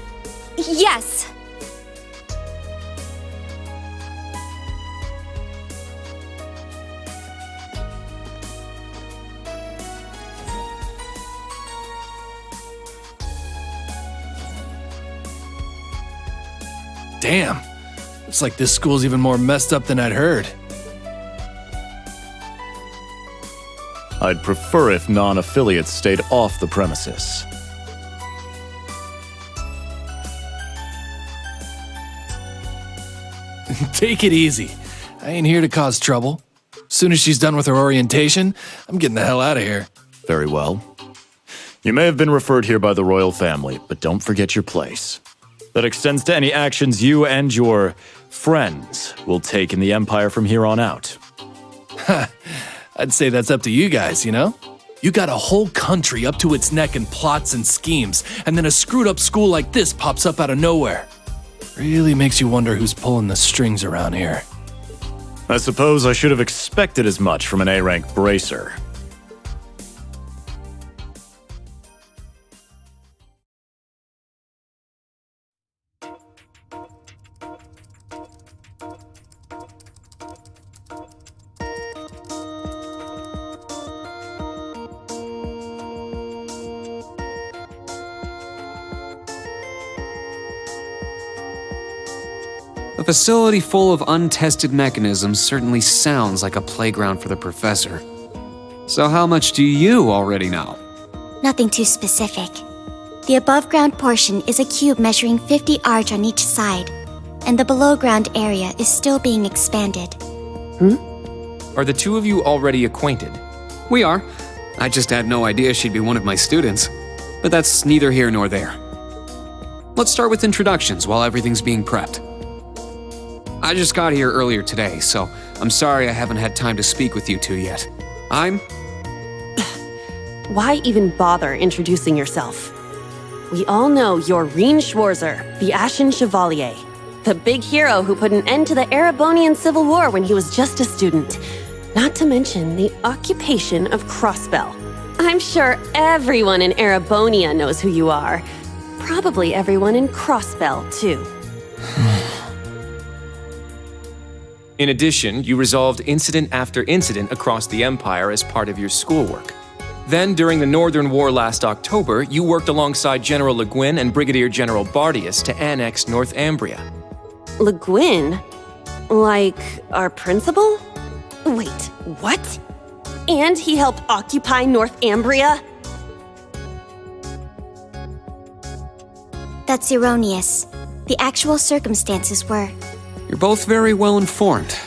Yes. Damn. Looks like this school's even more messed up than I'd heard. I'd prefer if non-affiliates stayed off the premises. Take it easy. I ain't here to cause trouble. Soon as she's done with her orientation, I'm getting the hell out of here. Very well. You may have been referred here by the royal family, but don't forget your place. That extends to any actions you and your friends will take in the Empire from here on out. I'd say that's up to you guys, you know? You got a whole country up to its neck in plots and schemes, and then a screwed up school like this pops up out of nowhere. Really makes you wonder who's pulling the strings around here. I suppose I should have expected as much from an A-rank bracer. A facility full of untested mechanisms certainly sounds like a playground for the professor. So how much do you already know? Nothing too specific. The above-ground portion is a cube measuring 50 arch on each side, and the below-ground area is still being expanded. Are the two of you already acquainted? We are. I just had no idea she'd be one of my students. But that's neither here nor there. Let's start with introductions while everything's being prepped. I just got here earlier today, so I'm sorry I haven't had time to speak with you two yet. I'm... Why even bother introducing yourself? We all know you're Reen Schwarzer, the Ashen Chevalier. The big hero who put an end to the Erebonian Civil War when he was just a student. Not to mention the occupation of Crossbell. I'm sure everyone in Erebonia knows who you are. Probably everyone in Crossbell, too. In addition, you resolved incident after incident across the Empire as part of your schoolwork. Then, during the Northern War last October, you worked alongside General Le Guin and Brigadier General Bardius to annex Northumbria. Le Guin? Like our principal? Wait, what? And he helped occupy Northumbria? That's erroneous. The actual circumstances were... You're both very well informed.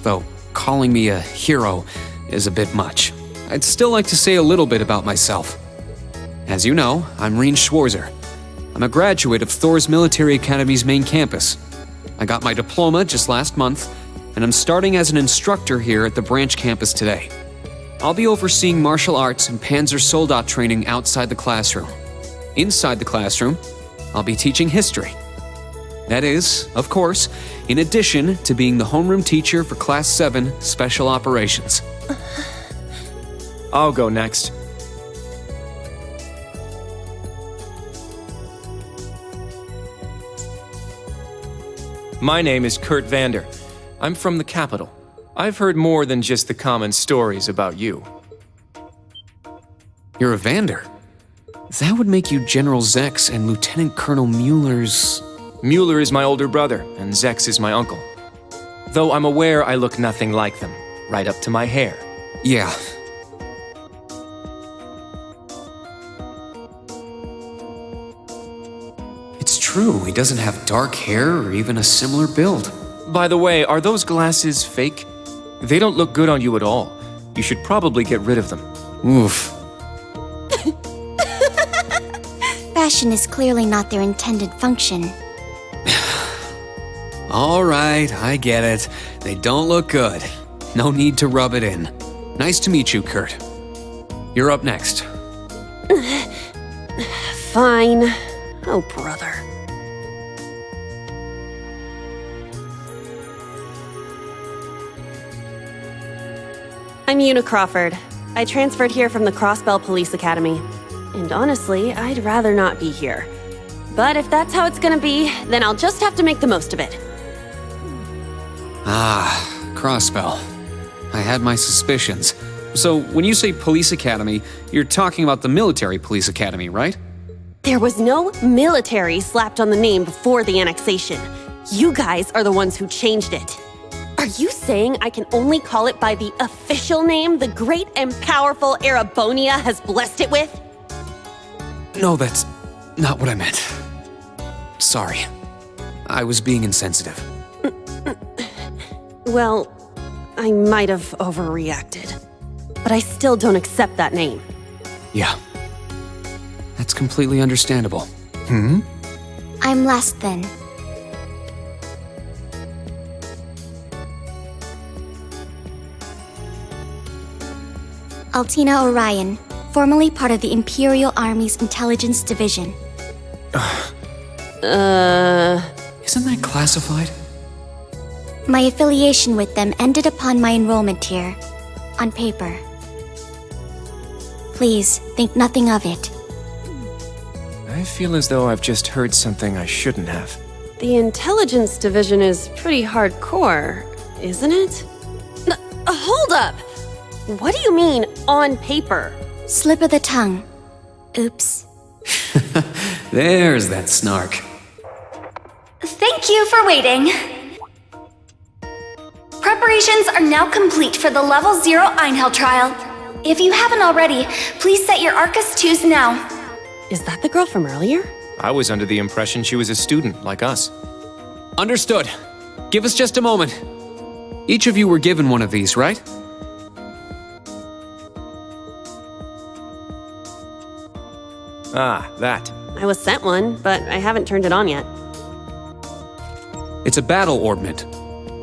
Though calling me a hero is a bit much. I'd still like to say a little bit about myself. As you know, I'm Reen Schwarzer. I'm a graduate of Thor's Military Academy's main campus. I got my diploma just last month, and I'm starting as an instructor here at the branch campus today. I'll be overseeing martial arts and Panzer Soldat training outside the classroom. Inside the classroom, I'll be teaching history. That is, of course, in addition to being the homeroom teacher for Class 7 Special Operations. I'll go next. My name is Kurt Vander. I'm from the capital. I've heard more than just the common stories about you. You're a Vander? That would make you General Zex and Lieutenant Colonel Mueller's... Mueller is my older brother, and Zex is my uncle. Though I'm aware I look nothing like them, right up to my hair. Yeah. It's true, he doesn't have dark hair or even a similar build. By the way, are those glasses fake? They don't look good on you at all. You should probably get rid of them. Oof. Fashion is clearly not their intended function. All right, I get it. They don't look good. No need to rub it in. Nice to meet you, Kurt. You're up next. Fine. Oh, brother. I'm Una Crawford. I transferred here from the Crossbell Police Academy. And honestly, I'd rather not be here. But if that's how it's gonna be, then I'll just have to make the most of it. Ah, Crossbell. I had my suspicions. So, when you say police academy, you're talking about the military police academy, right? There was no military slapped on the name before the annexation. You guys are the ones who changed it. Are you saying I can only call it by the official name the great and powerful Erebonia has blessed it with? No, that's not what I meant. Sorry. I was being insensitive. Well, I might have overreacted. But I still don't accept that name. Yeah. That's completely understandable. I'm last then. Altina Orion, formerly part of the Imperial Army's Intelligence Division. Isn't that classified? My affiliation with them ended upon my enrollment here, on paper. Please, think nothing of it. I feel as though I've just heard something I shouldn't have. The Intelligence Division is pretty hardcore, isn't it? Hold up! What do you mean, on paper? Slip of the tongue. Oops. There's that snark. Thank you for waiting. Preparations are now complete for the Level 0 Einhell trial. If you haven't already, please set your Arcus 2s now. Is that the girl from earlier? I was under the impression she was a student, like us. Understood. Give us just a moment. Each of you were given one of these, right? Ah, that. I was sent one, but I haven't turned it on yet. It's a battle orbment.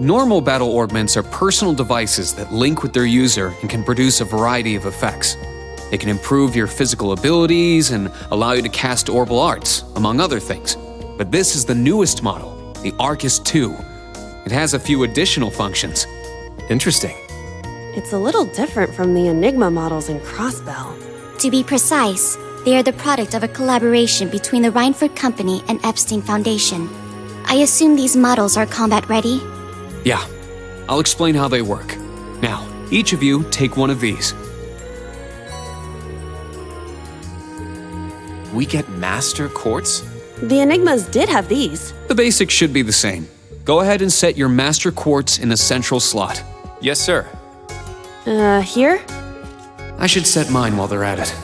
Normal battle orbments are personal devices that link with their user and can produce a variety of effects. They can improve your physical abilities and allow you to cast orbital arts, among other things. But this is the newest model, the Arcus 2. It has a few additional functions. Interesting. It's a little different from the Enigma models in Crossbell. To be precise, they are the product of a collaboration between the Reinford Company and Epstein Foundation. I assume these models are combat ready? Yeah, I'll explain how they work. Now, each of you take one of these. We get Master Quartz? The Enigmas did have these. The basics should be the same. Go ahead and set your Master Quartz in a central slot. Yes, sir. Here? I should set mine while they're at it.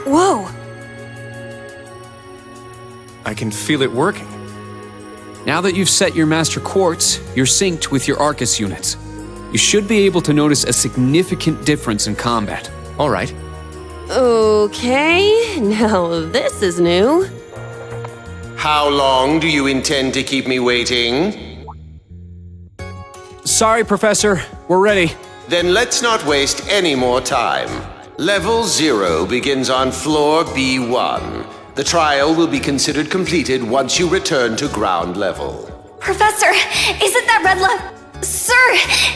Whoa! I can feel it working. Now that you've set your Master Quartz, you're synced with your Arcus units. You should be able to notice a significant difference in combat. All right. Okay, now this is new. How long do you intend to keep me waiting? Sorry, Professor. We're ready. Then let's not waste any more time. Level 0 begins on floor B1. The trial will be considered completed once you return to ground level. Professor, isn't that red light? Sir,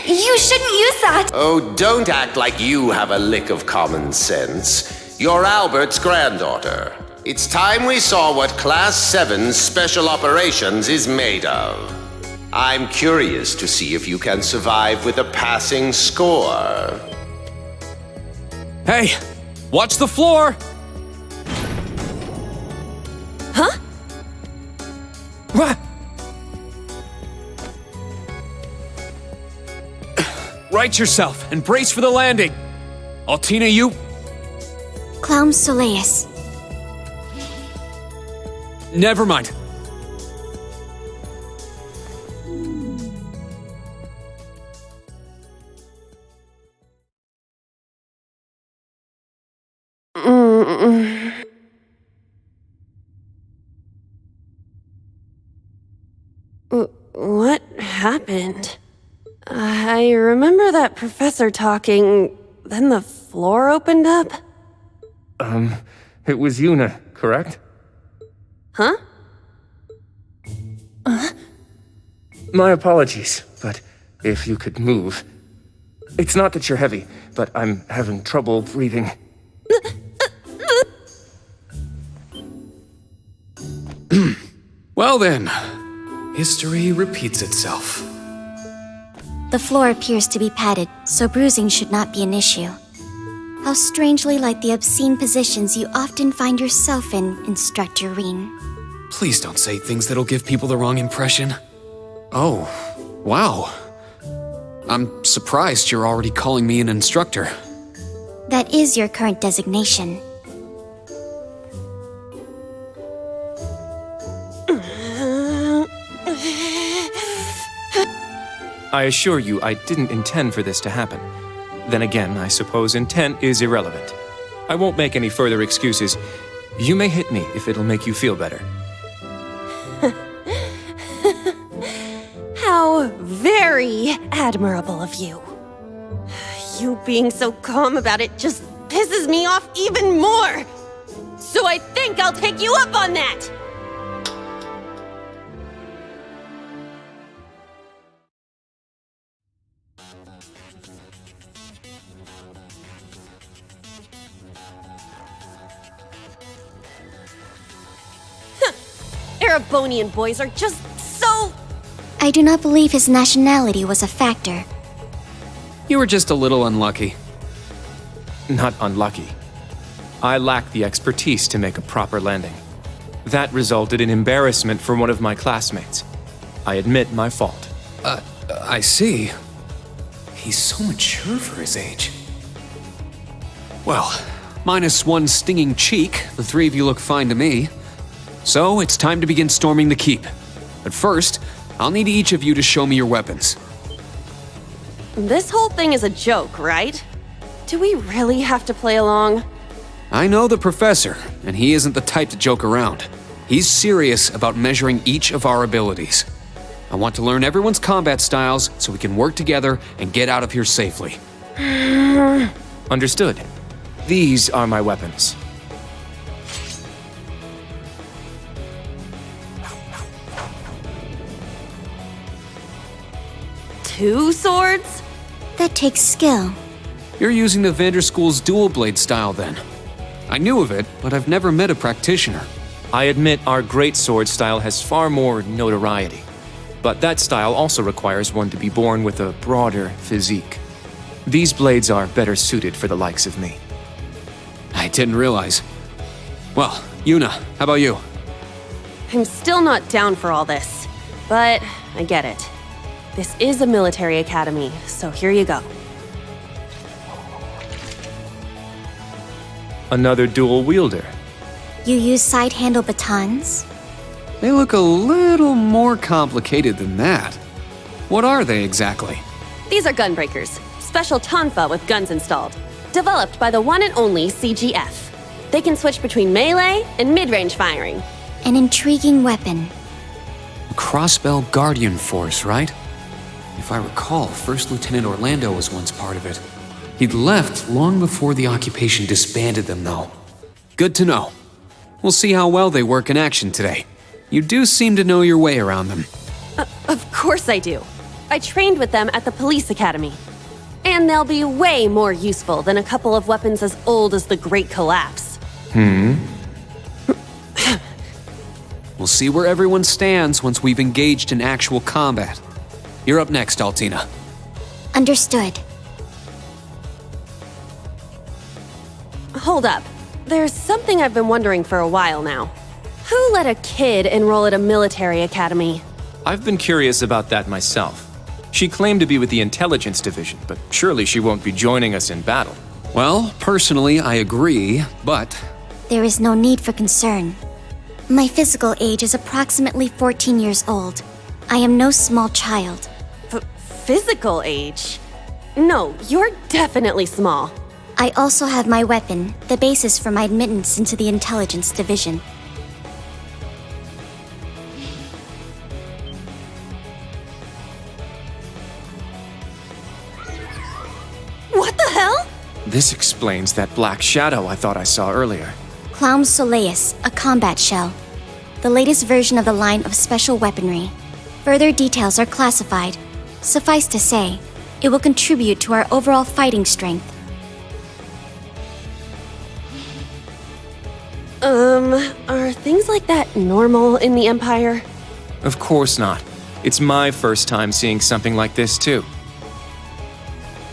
you shouldn't use that. Oh, don't act like you have a lick of common sense. You're Albert's granddaughter. It's time we saw what Class 7's Special Operations is made of. I'm curious to see if you can survive with a passing score. Hey, watch the floor! Huh? What? Right yourself and brace for the landing. Altina, you... Clown Soleus. Never mind. What happened? I remember that professor talking, then the floor opened up? It was Yuna, correct? Huh? My apologies, but if you could move. It's not that you're heavy, but I'm having trouble breathing. Well then, history repeats itself. The floor appears to be padded, so bruising should not be an issue. How strangely like the obscene positions you often find yourself in, Instructor Reen. Please don't say things that'll give people the wrong impression. Oh, wow. I'm surprised you're already calling me an instructor. That is your current designation. I assure you, I didn't intend for this to happen. Then again, I suppose intent is irrelevant. I won't make any further excuses. You may hit me if it'll make you feel better. How very admirable of you. You being so calm about it just pisses me off even more. So I think I'll take you up on that. Erebonian boys are just so... I do not believe his nationality was a factor. You were just a little unlucky. Not unlucky. I lack the expertise to make a proper landing. That resulted in embarrassment from one of my classmates. I admit my fault. I see. He's so mature for his age. Well, minus one stinging cheek, the three of you look fine to me. So, it's time to begin storming the keep. But first, I'll need each of you to show me your weapons. This whole thing is a joke, right? Do we really have to play along? I know the professor, and he isn't the type to joke around. He's serious about measuring each of our abilities. I want to learn everyone's combat styles so we can work together and get out of here safely. Understood. These are my weapons. Two swords? That takes skill. You're using the Vanderschool's dual blade style then. I knew of it, but I've never met a practitioner. I admit our great sword style has far more notoriety. But that style also requires one to be born with a broader physique. These blades are better suited for the likes of me. I didn't realize. Well, Yuna, how about you? I'm still not down for all this, but I get it. This is a military academy, so here you go. Another dual wielder. You use side-handle batons? They look a little more complicated than that. What are they exactly? These are gunbreakers, special tonfa with guns installed. Developed by the one and only CGF. They can switch between melee and mid-range firing. An intriguing weapon. A crossbell guardian force, right? If I recall, First Lieutenant Orlando was once part of it. He'd left long before the occupation disbanded them, though. Good to know. We'll see how well they work in action today. You do seem to know your way around them. Of course I do. I trained with them at the police academy. And they'll be way more useful than a couple of weapons as old as the Great Collapse. We'll see where everyone stands once we've engaged in actual combat. You're up next, Altina. Understood. Hold up. There's something I've been wondering for a while now. Who let a kid enroll at a military academy? I've been curious about that myself. She claimed to be with the intelligence division, but surely she won't be joining us in battle. Well, personally, I agree, but... There is no need for concern. My physical age is approximately 14 years old. I am no small child. Physical age? No, you're definitely small. I also have my weapon, the basis for my admittance into the intelligence division. What the hell? This explains that black shadow I thought I saw earlier. Clown Soleus, a combat shell. The latest version of the line of special weaponry. Further details are classified. Suffice to say, it will contribute to our overall fighting strength. Are things like that normal in the Empire? Of course not. It's my first time seeing something like this, too.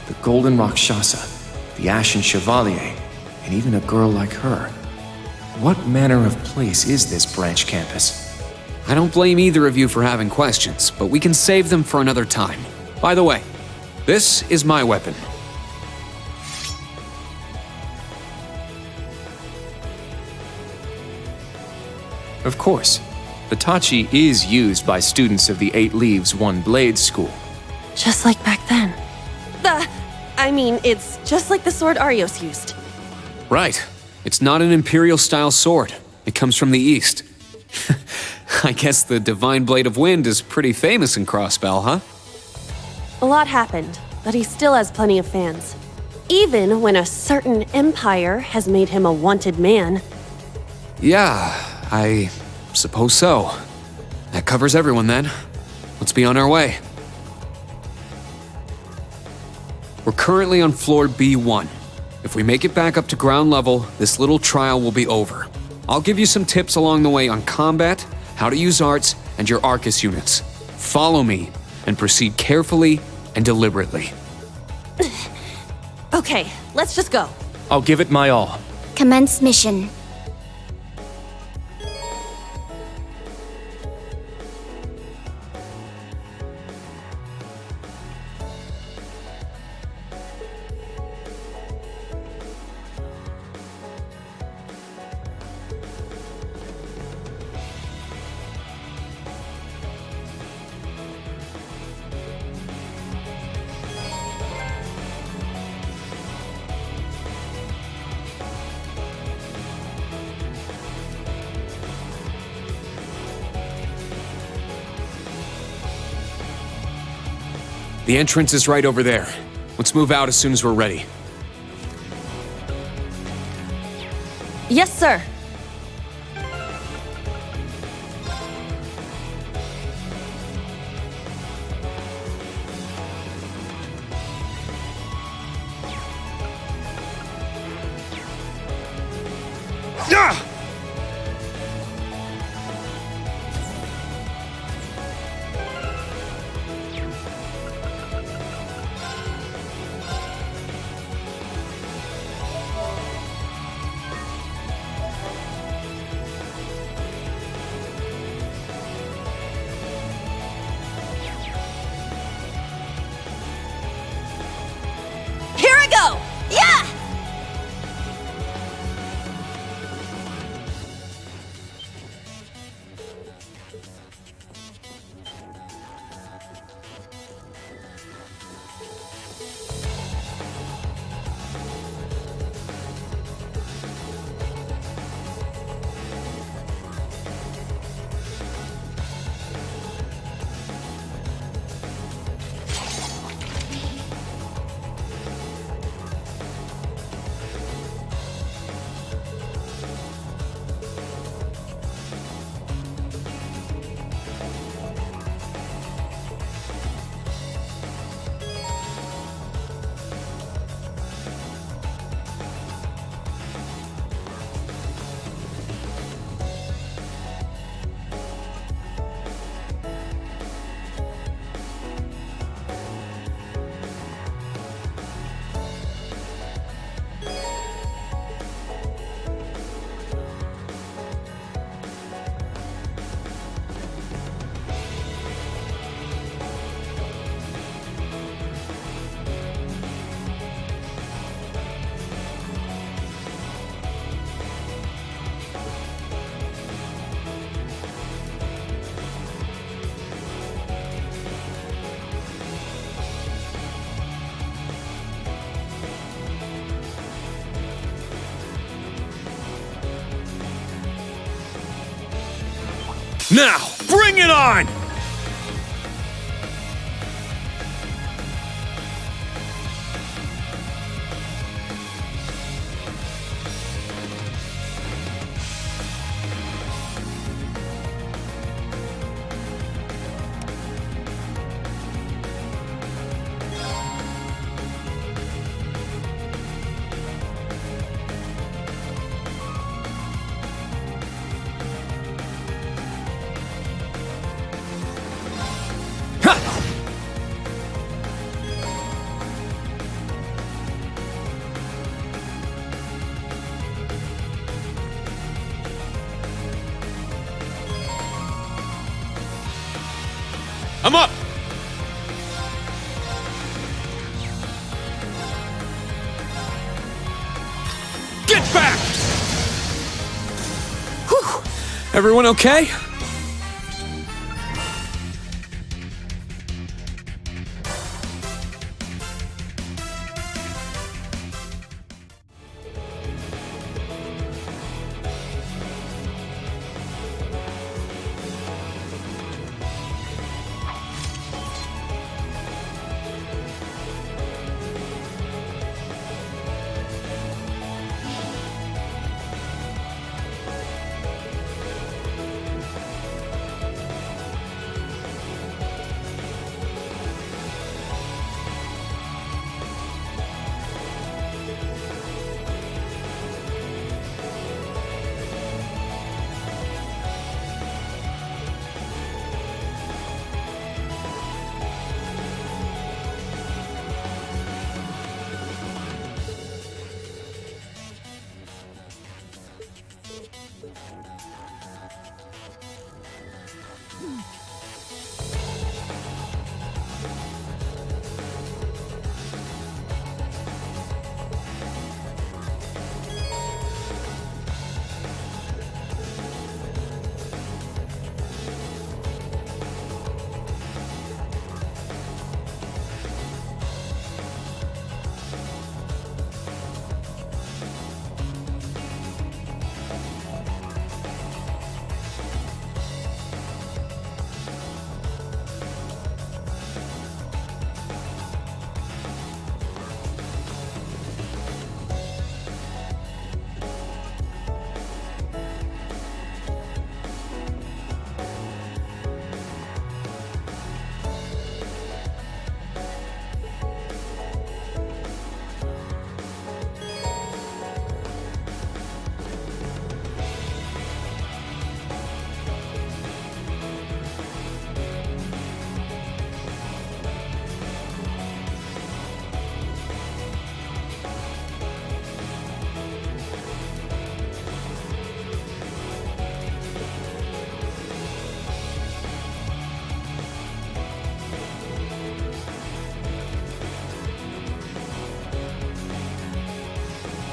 The Golden Rakshasa, the Ashen Chevalier, and even a girl like her. What manner of place is this branch campus? I don't blame either of you for having questions, but we can save them for another time. By the way, this is my weapon. Of course, the Tachi is used by students of the 8 Leaves, 1 Blade school. Just like back then. It's just like the sword Arios used. Right. It's not an Imperial-style sword. It comes from the East. I guess the Divine Blade of Wind is pretty famous in Crossbell, huh? A lot happened, but he still has plenty of fans. Even when a certain empire has made him a wanted man. Yeah, I suppose so. That covers everyone then. Let's be on our way. We're currently on floor B1. If we make it back up to ground level, this little trial will be over. I'll give you some tips along the way on combat, how to use arts, and your Arcus units. Follow me, and proceed carefully and deliberately. Okay, let's just go. I'll give it my all. Commence mission. The entrance is right over there. Let's move out as soon as we're ready. Yes, sir. Now, bring it on! I'm up! Get back! Whew. Everyone okay?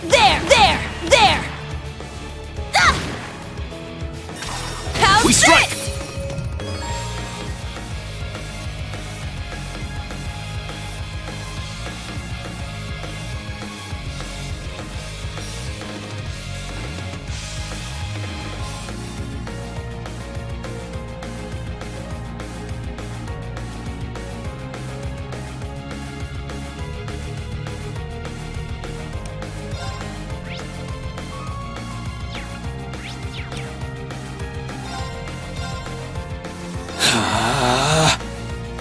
There! Ah! How's We strike! this?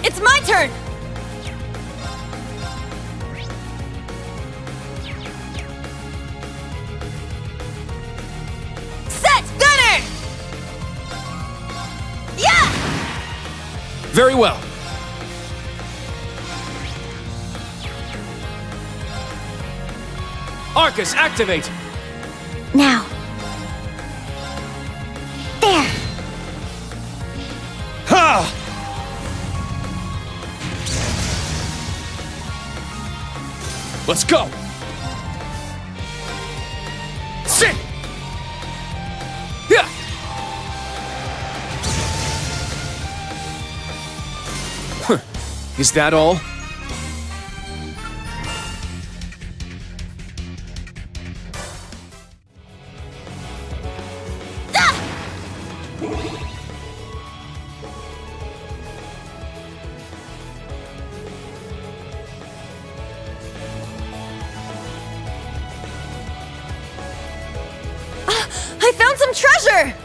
It's my turn! Set! Gunner! Yeah! Very well. Arcus, activate! Now. There. Ha! Let's go! Sit! Yeah! Huh. Is that all? I found some treasure!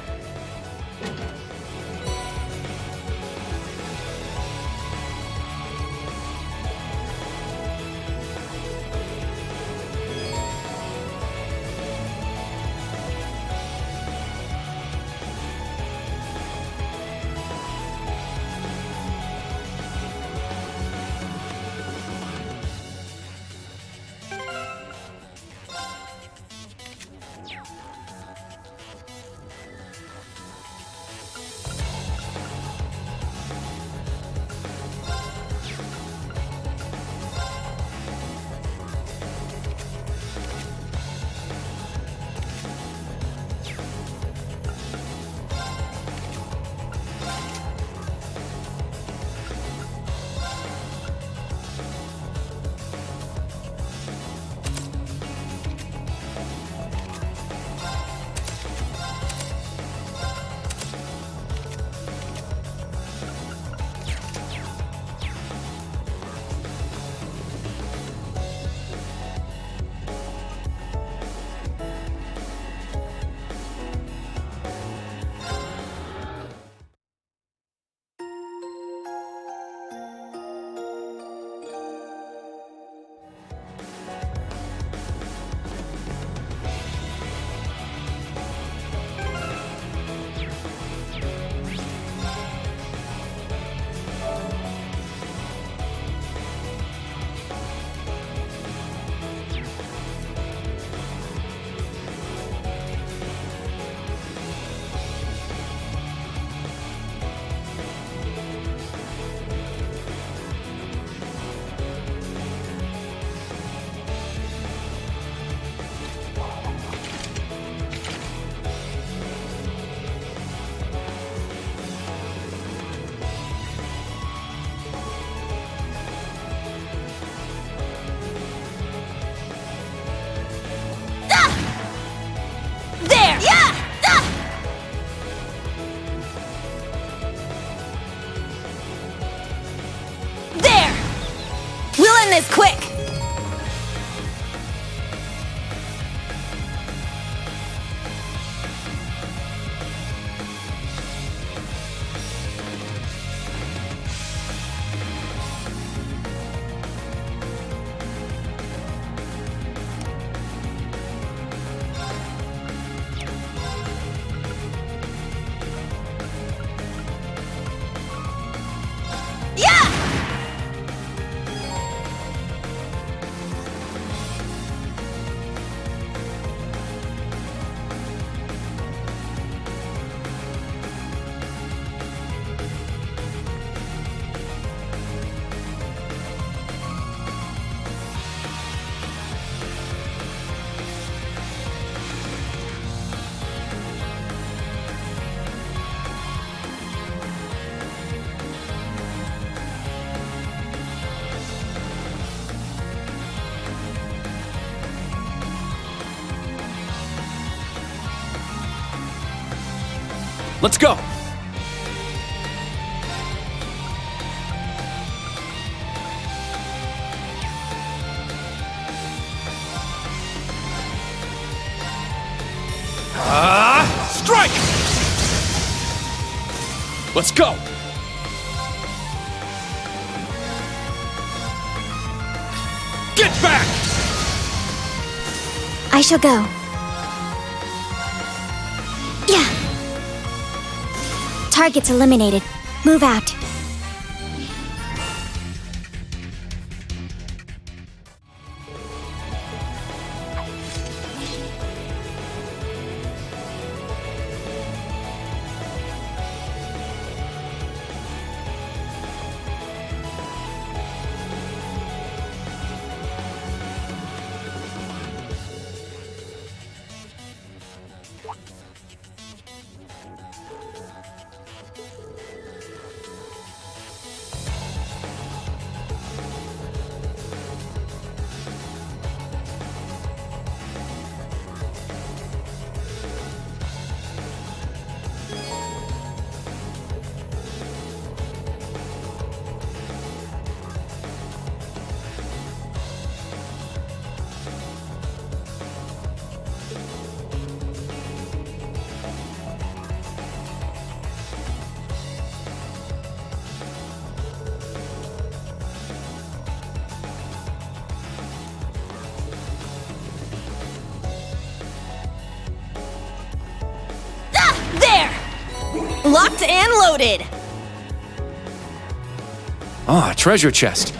This quick! Let's go! Strike! Let's go! Get back! I shall go. Yeah. Targets eliminated. Move out. Locked and loaded! Ah, treasure chest.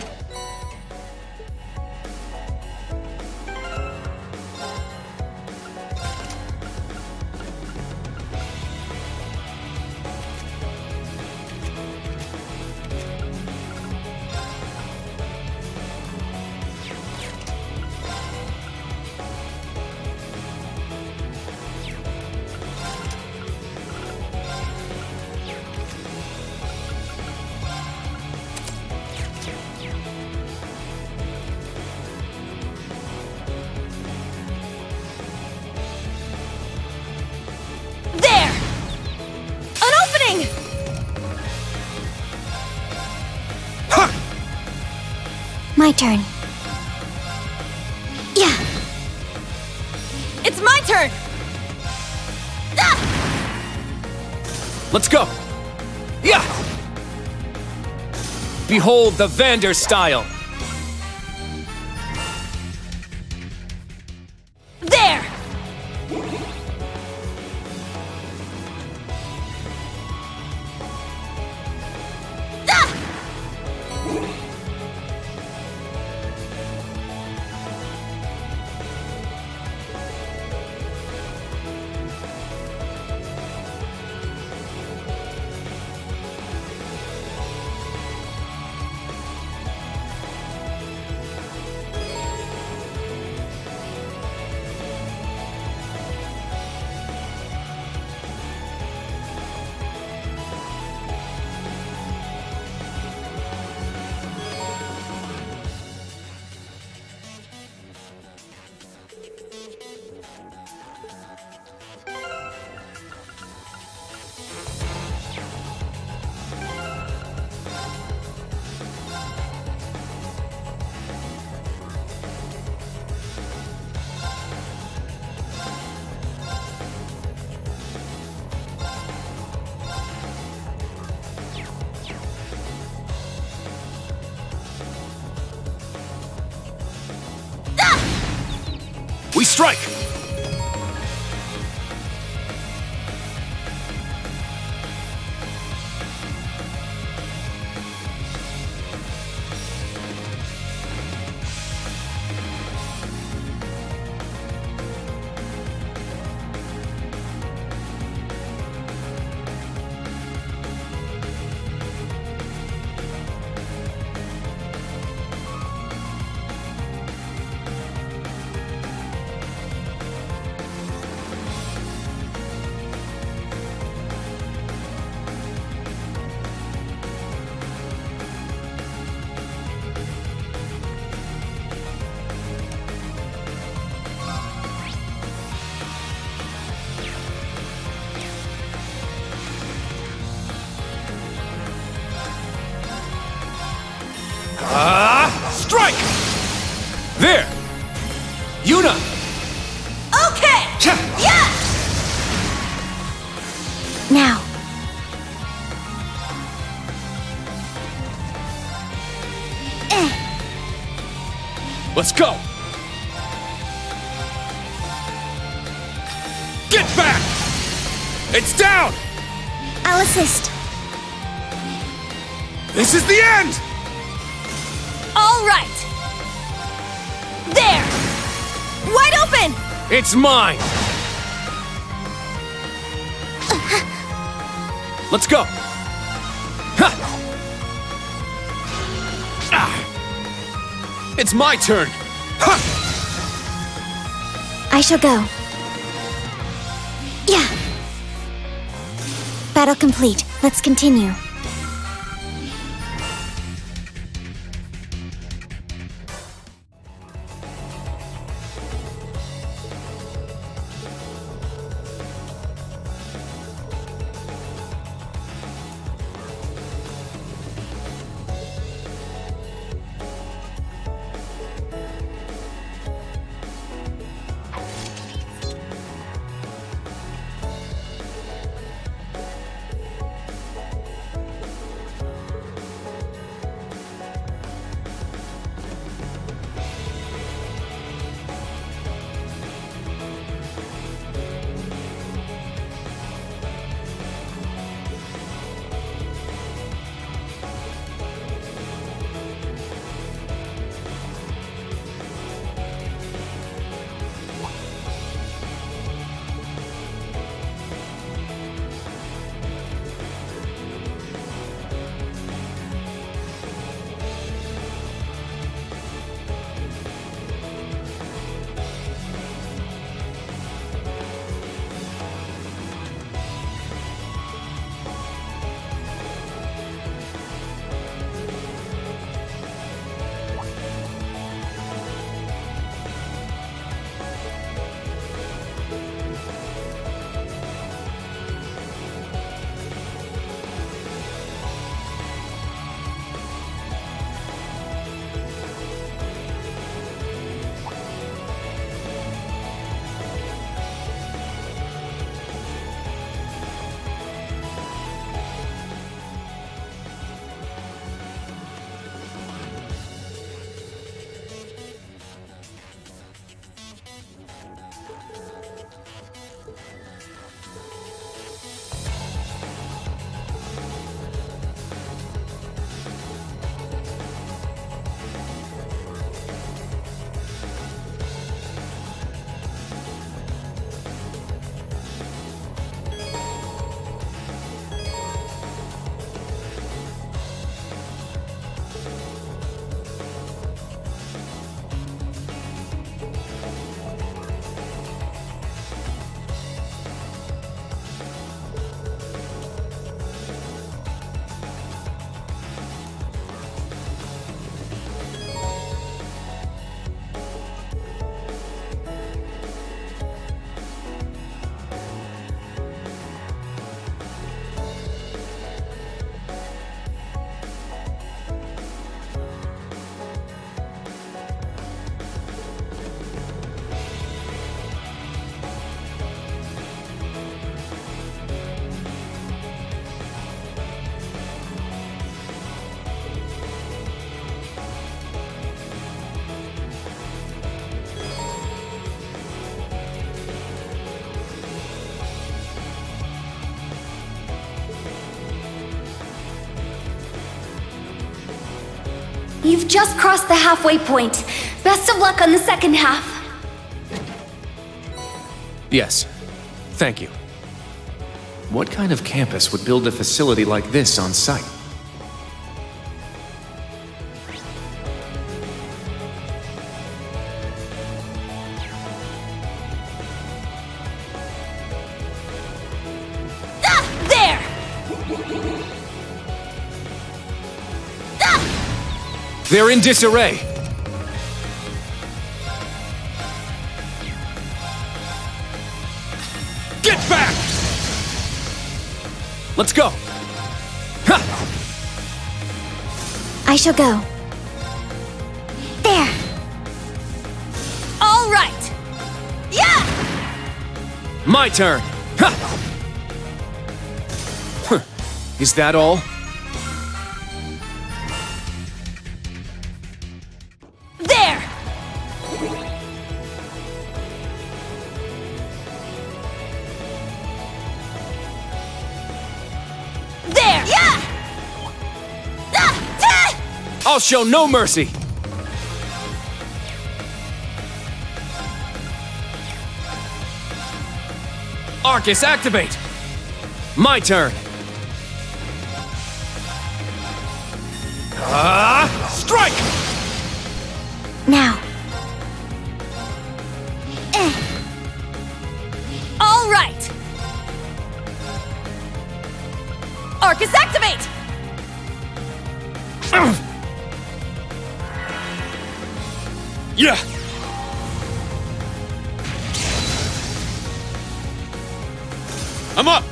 There! An opening! My turn. Yeah. It's my turn! Let's go! Yeah! Behold the Vander style! There! We strike! Strike! There! Yuna! Okay! Yeah! Now. Let's go! Get back! It's down! I'll assist. This is the end! All right! There! Wide open! It's mine! Let's go! Ha! Ah! It's my turn! Ha! I shall go. Yeah. Battle complete. Let's continue. you've just crossed the halfway point. Best of luck on the second half. Yes. Thank you. What kind of campus would build a facility like this on site? There! They're in disarray! Get back! Let's go! Ha! I shall go. There! All right! Yeah! My turn! Ha! Huh. Is that all? There! There! Yeah! I'll show no mercy! Arcus, activate! My turn! Strike! Now. All right! Arcus, activate! Yeah! I'm up!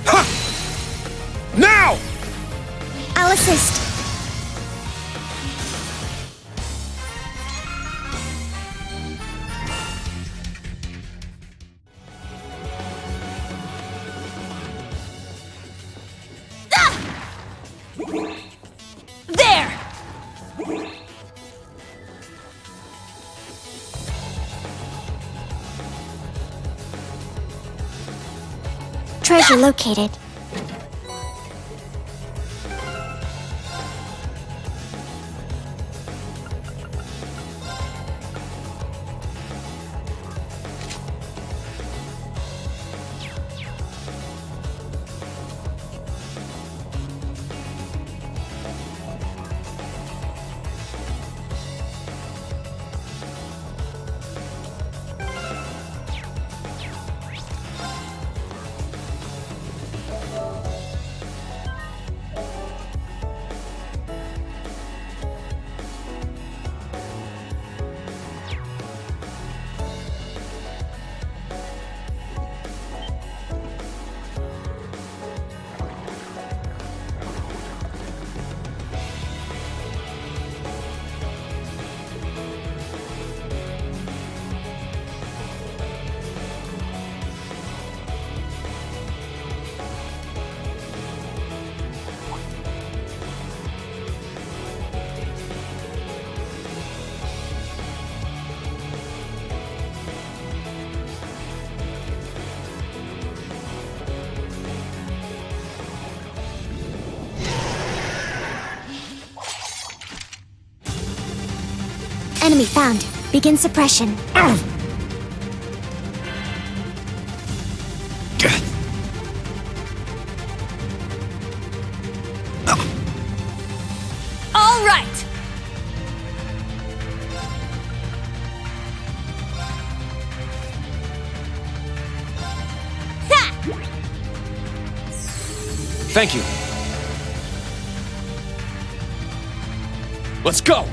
Ha! Now! I'll assist. There! Treasure located. Enemy found. Begin suppression. All right! Thank you. Let's go!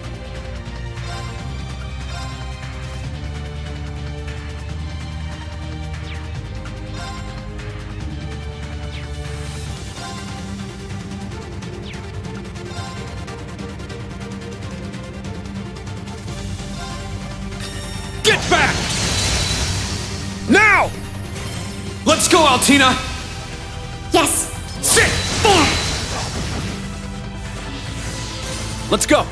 Get back! Now! Let's go, Altina! Yes. Sit! There. Let's go!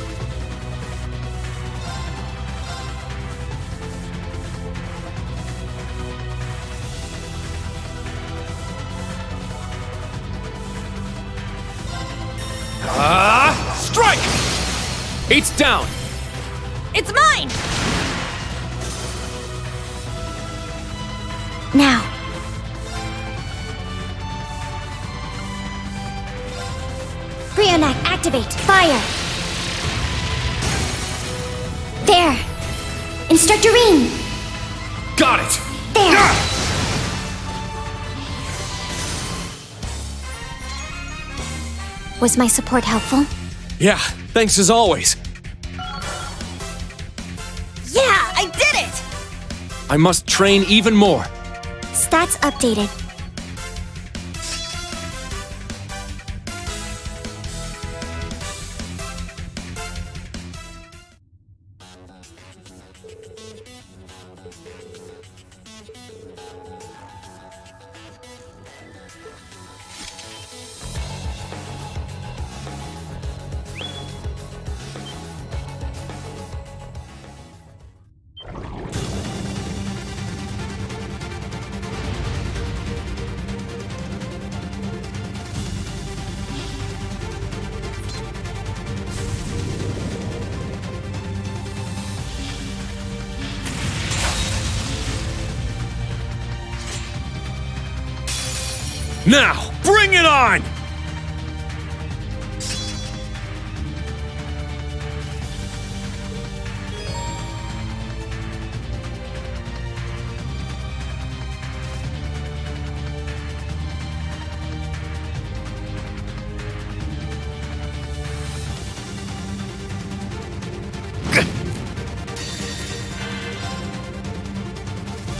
Strike! Eight's down! It's mine! Now. Brionac, activate. Fire. There. Instructor Rean. Got it! There. Was my support helpful? Yeah, thanks as always. Yeah, I did it! I must train even more. Stats updated. Now, bring it on!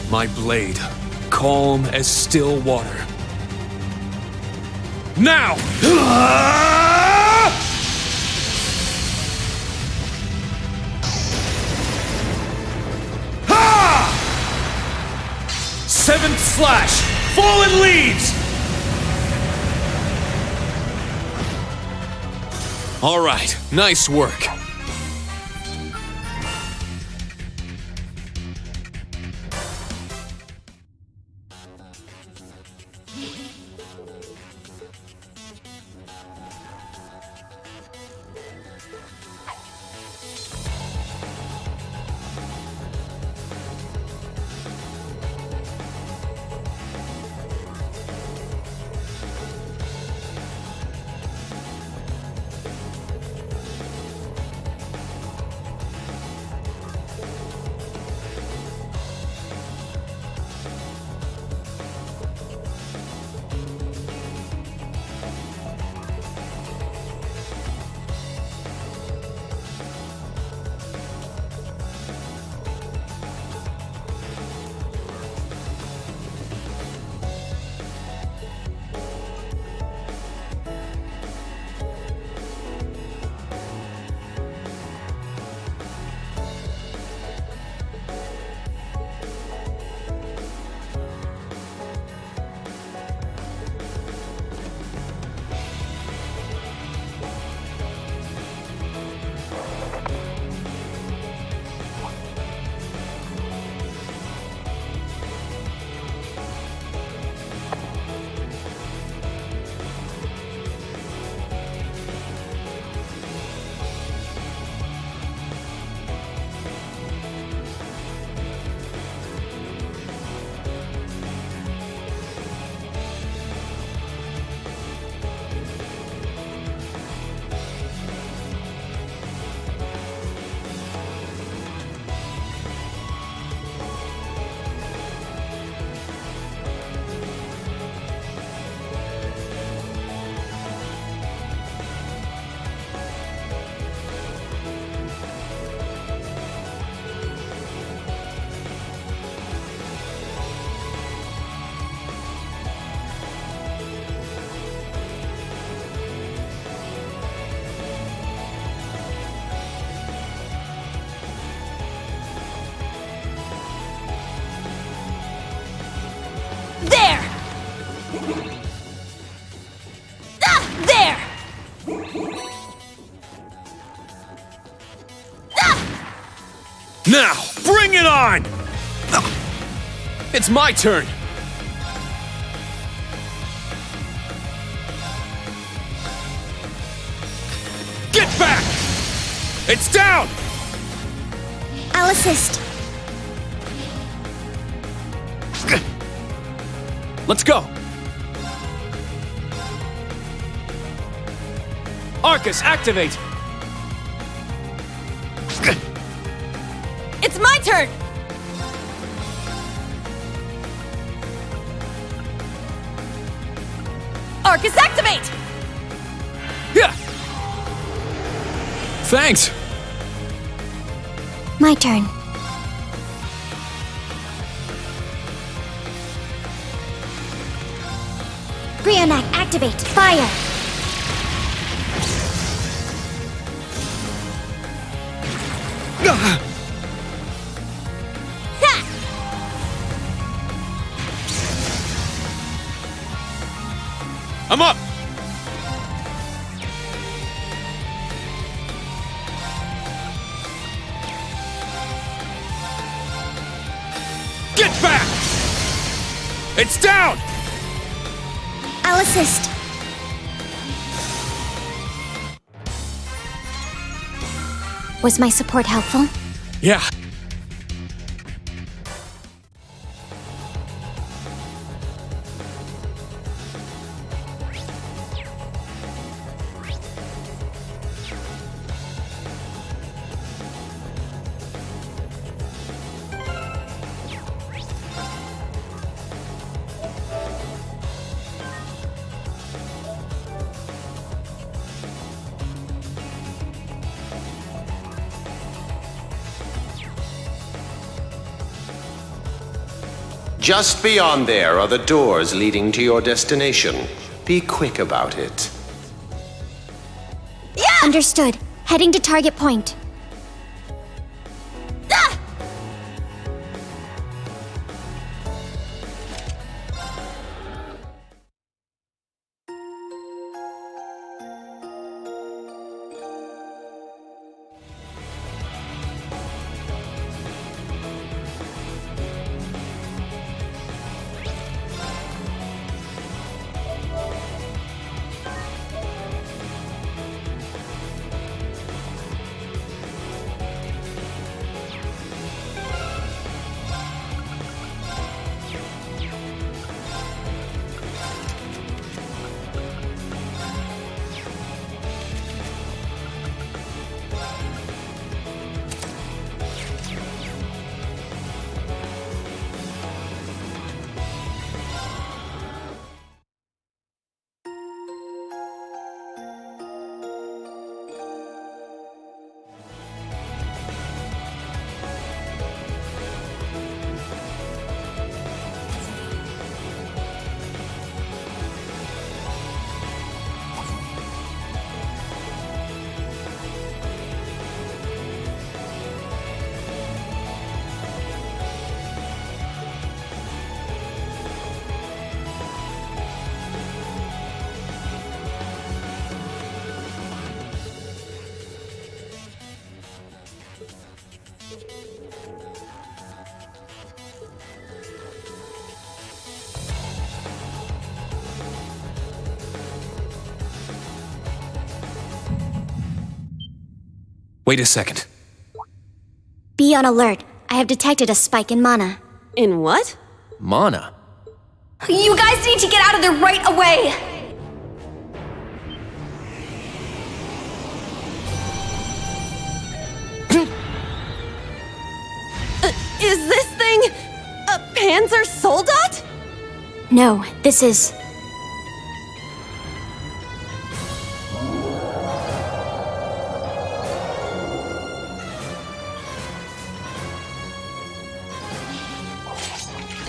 My blade, calm as still water. Now! Seventh slash! Fallen leaves! All right, nice work. Now, bring it on! It's my turn! Get back! It's down! I'll assist. Let's go! Arcus, activate! It's my turn! Arcus, activate! Yeah! Thanks! My turn. Brionac, activate. Fire. I'm up! Get back! It's down! I'll assist. Was my support helpful? Yeah. Just beyond there are the doors leading to your destination. Be quick about it. Yeah! Understood. Heading to target point. Wait a second. Be on alert. I have detected a spike in mana. In what? Mana? You guys need to get out of there right away! Is this thing a Panzer Soldat? No, this is...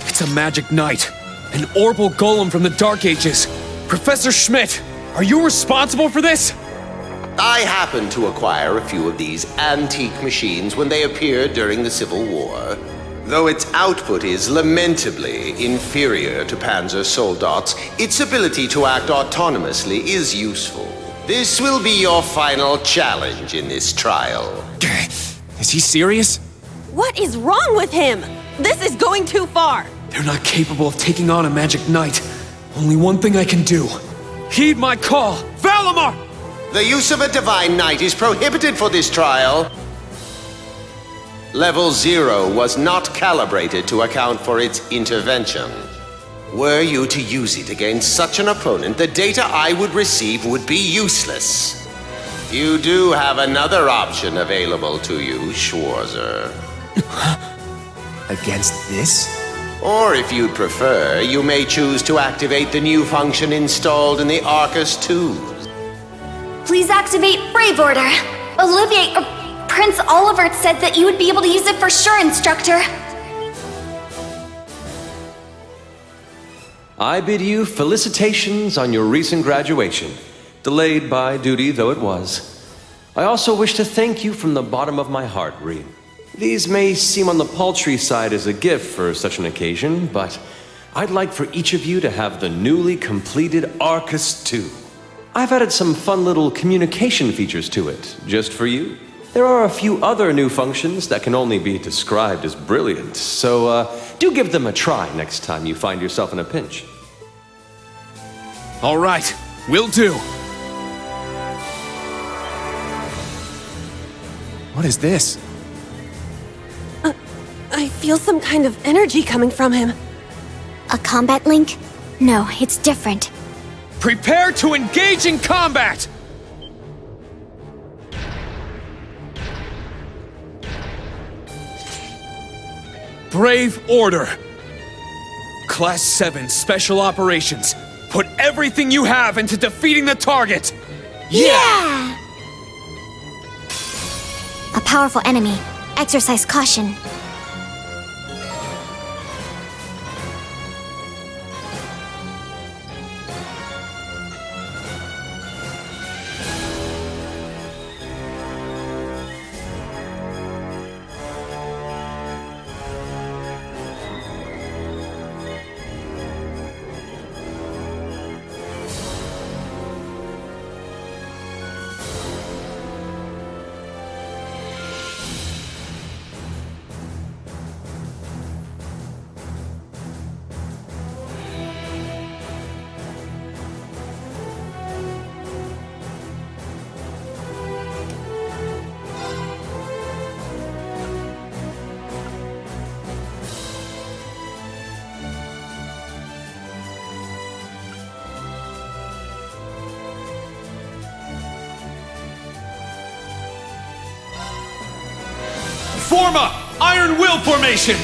It's a magic knight. An orbal golem from the Dark Ages. Professor Schmidt, are you responsible for this? I happened to acquire a few of these antique machines when they appeared during the Civil War. Though its output is lamentably inferior to Panzer Soldat's, its ability to act autonomously is useful. This will be your final challenge in this trial. Is he serious? What is wrong with him? This is going too far. They're not capable of taking on a magic knight. Only one thing I can do. Heed my call! Valimar! The use of a Divine Knight is prohibited for this trial. Level 0 was not calibrated to account for its intervention. Were you to use it against such an opponent, the data I would receive would be useless. You do have another option available to you, Schwarzer. Against this? Or if you'd prefer, you may choose to activate the new function installed in the Arcus 2. Please activate Brave Order. Olivier, Prince Olivert said that you would be able to use it for sure, Instructor. I bid you felicitations on your recent graduation, delayed by duty though it was. I also wish to thank you from the bottom of my heart, Reed. These may seem on the paltry side as a gift for such an occasion, but I'd like for each of you to have the newly completed Arcus 2. I've added some fun little communication features to it, just for you. There are a few other new functions that can only be described as brilliant, so do give them a try next time you find yourself in a pinch. All right, will do. What is this? I feel some kind of energy coming from him. A combat link? No, it's different. Prepare to engage in combat! Brave Order. Class 7 Special Operations. Put everything you have into defeating the target! Yeah! A powerful enemy. Exercise caution. Form up! Iron Will formation!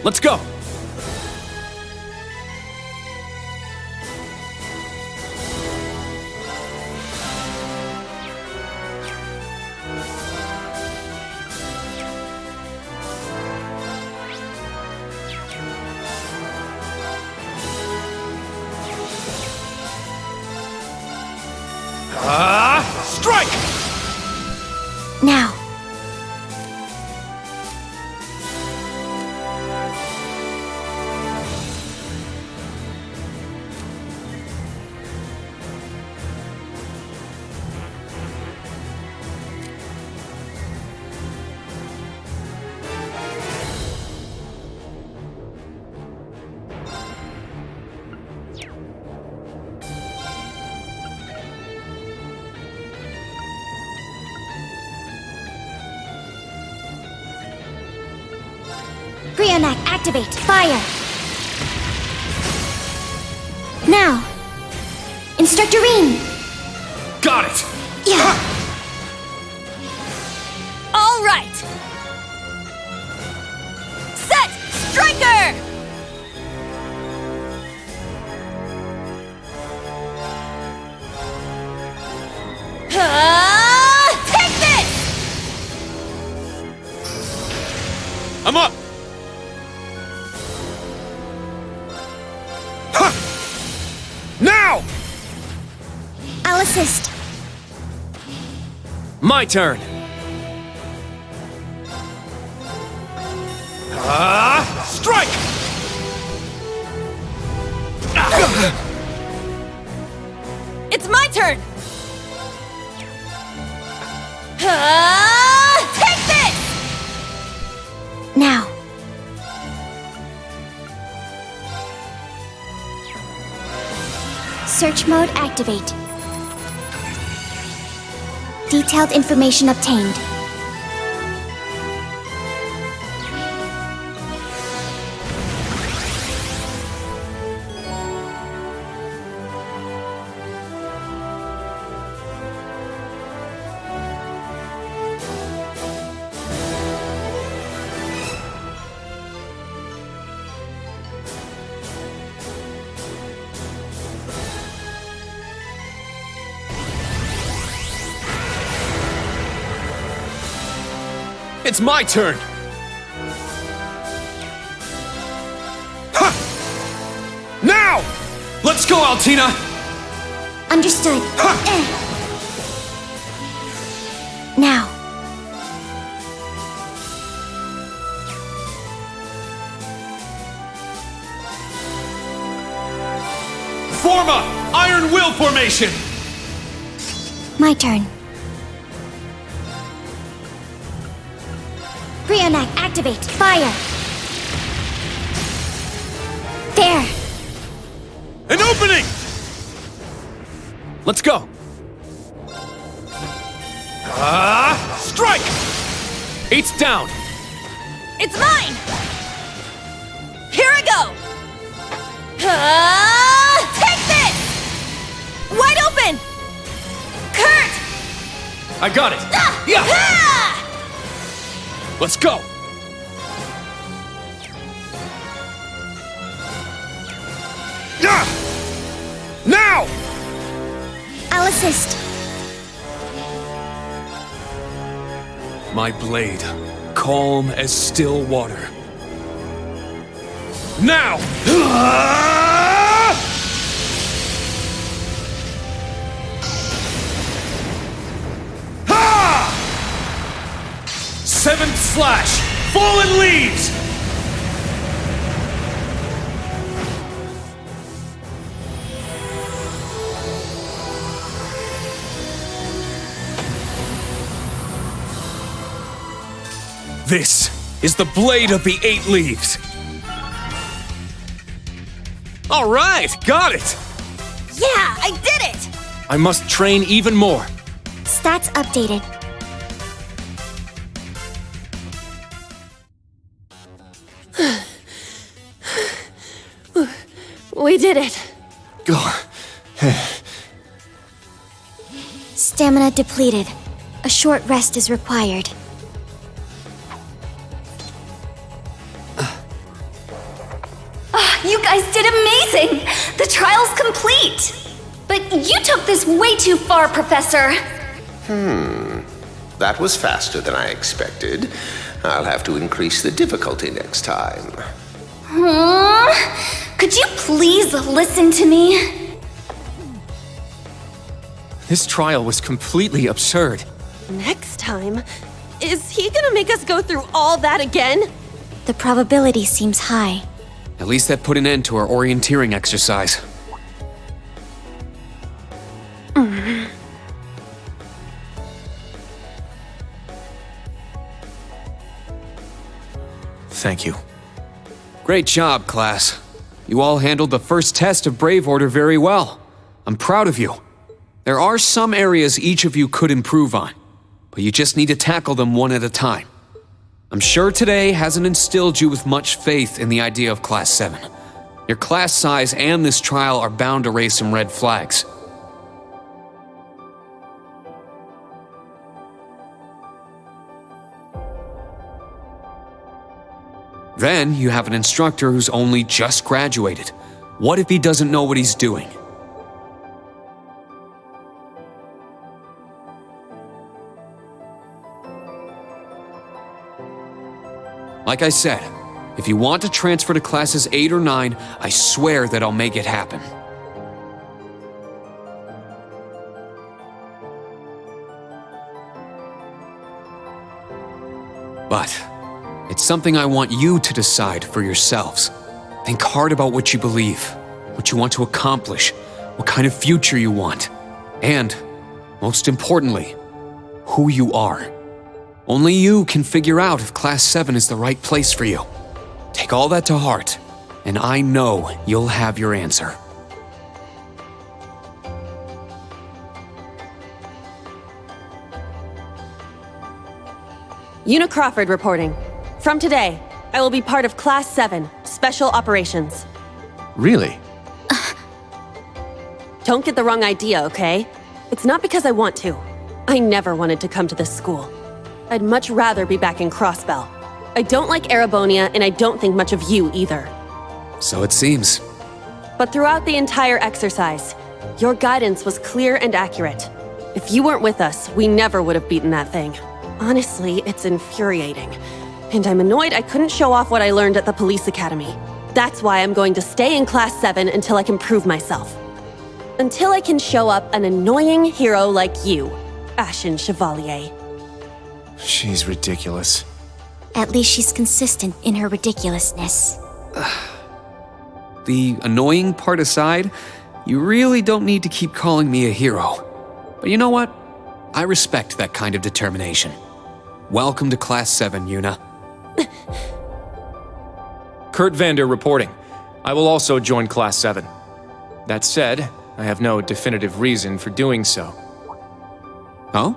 Let's go! Strike! Now. Brionac, activate! Fire! Now! Instructor Rean! Got it! Yeah! All right! Set! Striker! Take this! I'm up! Now! I'll assist. My turn! Strike! It's my turn! Take this! Now. Search mode activate. Detailed information obtained. It's my turn! Ha! Now! Let's go, Altina! Understood. Now. Form up! Iron Will formation! My turn. Brionac, activate. Fire. There. An opening! Let's go! Strike! 8's down! It's mine! Here I go! Take this! Wide open! Kurt! I got it! Yeah! Let's go! Now! I'll assist. My blade, calm as still water. Now! Seventh slash! Fallen leaves! This is the blade of the 8 leaves. All right, got it! Yeah, I did it! I must train even more. Stats updated. We did it. Stamina depleted. A short rest is required. You guys did amazing! The trial's complete! But you took this way too far, Professor! That was faster than I expected. I'll have to increase the difficulty next time. Could you please listen to me? This trial was completely absurd. Next time? Is he gonna make us go through all that again? The probability seems high. At least that put an end to our orienteering exercise. Thank you. Great job, class. You all handled the first test of Brave Order very well. I'm proud of you. There are some areas each of you could improve on, but you just need to tackle them one at a time. I'm sure today hasn't instilled you with much faith in the idea of Class 7. Your class size and this trial are bound to raise some red flags. Then you have an instructor who's only just graduated. What if he doesn't know what he's doing? Like I said, if you want to transfer to classes 8 or 9, I swear that I'll make it happen. But it something I want you to decide for yourselves. Think hard about what you believe, what you want to accomplish, what kind of future you want, and, most importantly, who you are. Only you can figure out if Class 7 is the right place for you. Take all that to heart, and I know you'll have your answer. Una Crawford reporting. From today, I will be part of Class 7, Special Operations. Really? Don't get the wrong idea, okay? It's not because I want to. I never wanted to come to this school. I'd much rather be back in Crossbell. I don't like Erebonia, and I don't think much of you either. So it seems. But throughout the entire exercise, your guidance was clear and accurate. If you weren't with us, we never would have beaten that thing. Honestly, it's infuriating. And I'm annoyed I couldn't show off what I learned at the police academy. That's why I'm going to stay in Class 7 until I can prove myself. Until I can show up an annoying hero like you, Ashen Chevalier. She's ridiculous. At least she's consistent in her ridiculousness. The annoying part aside, you really don't need to keep calling me a hero. But you know what? I respect that kind of determination. Welcome to Class 7, Una. Kurt Vander reporting. I will also join Class 7. That said, I have no definitive reason for doing so. Oh?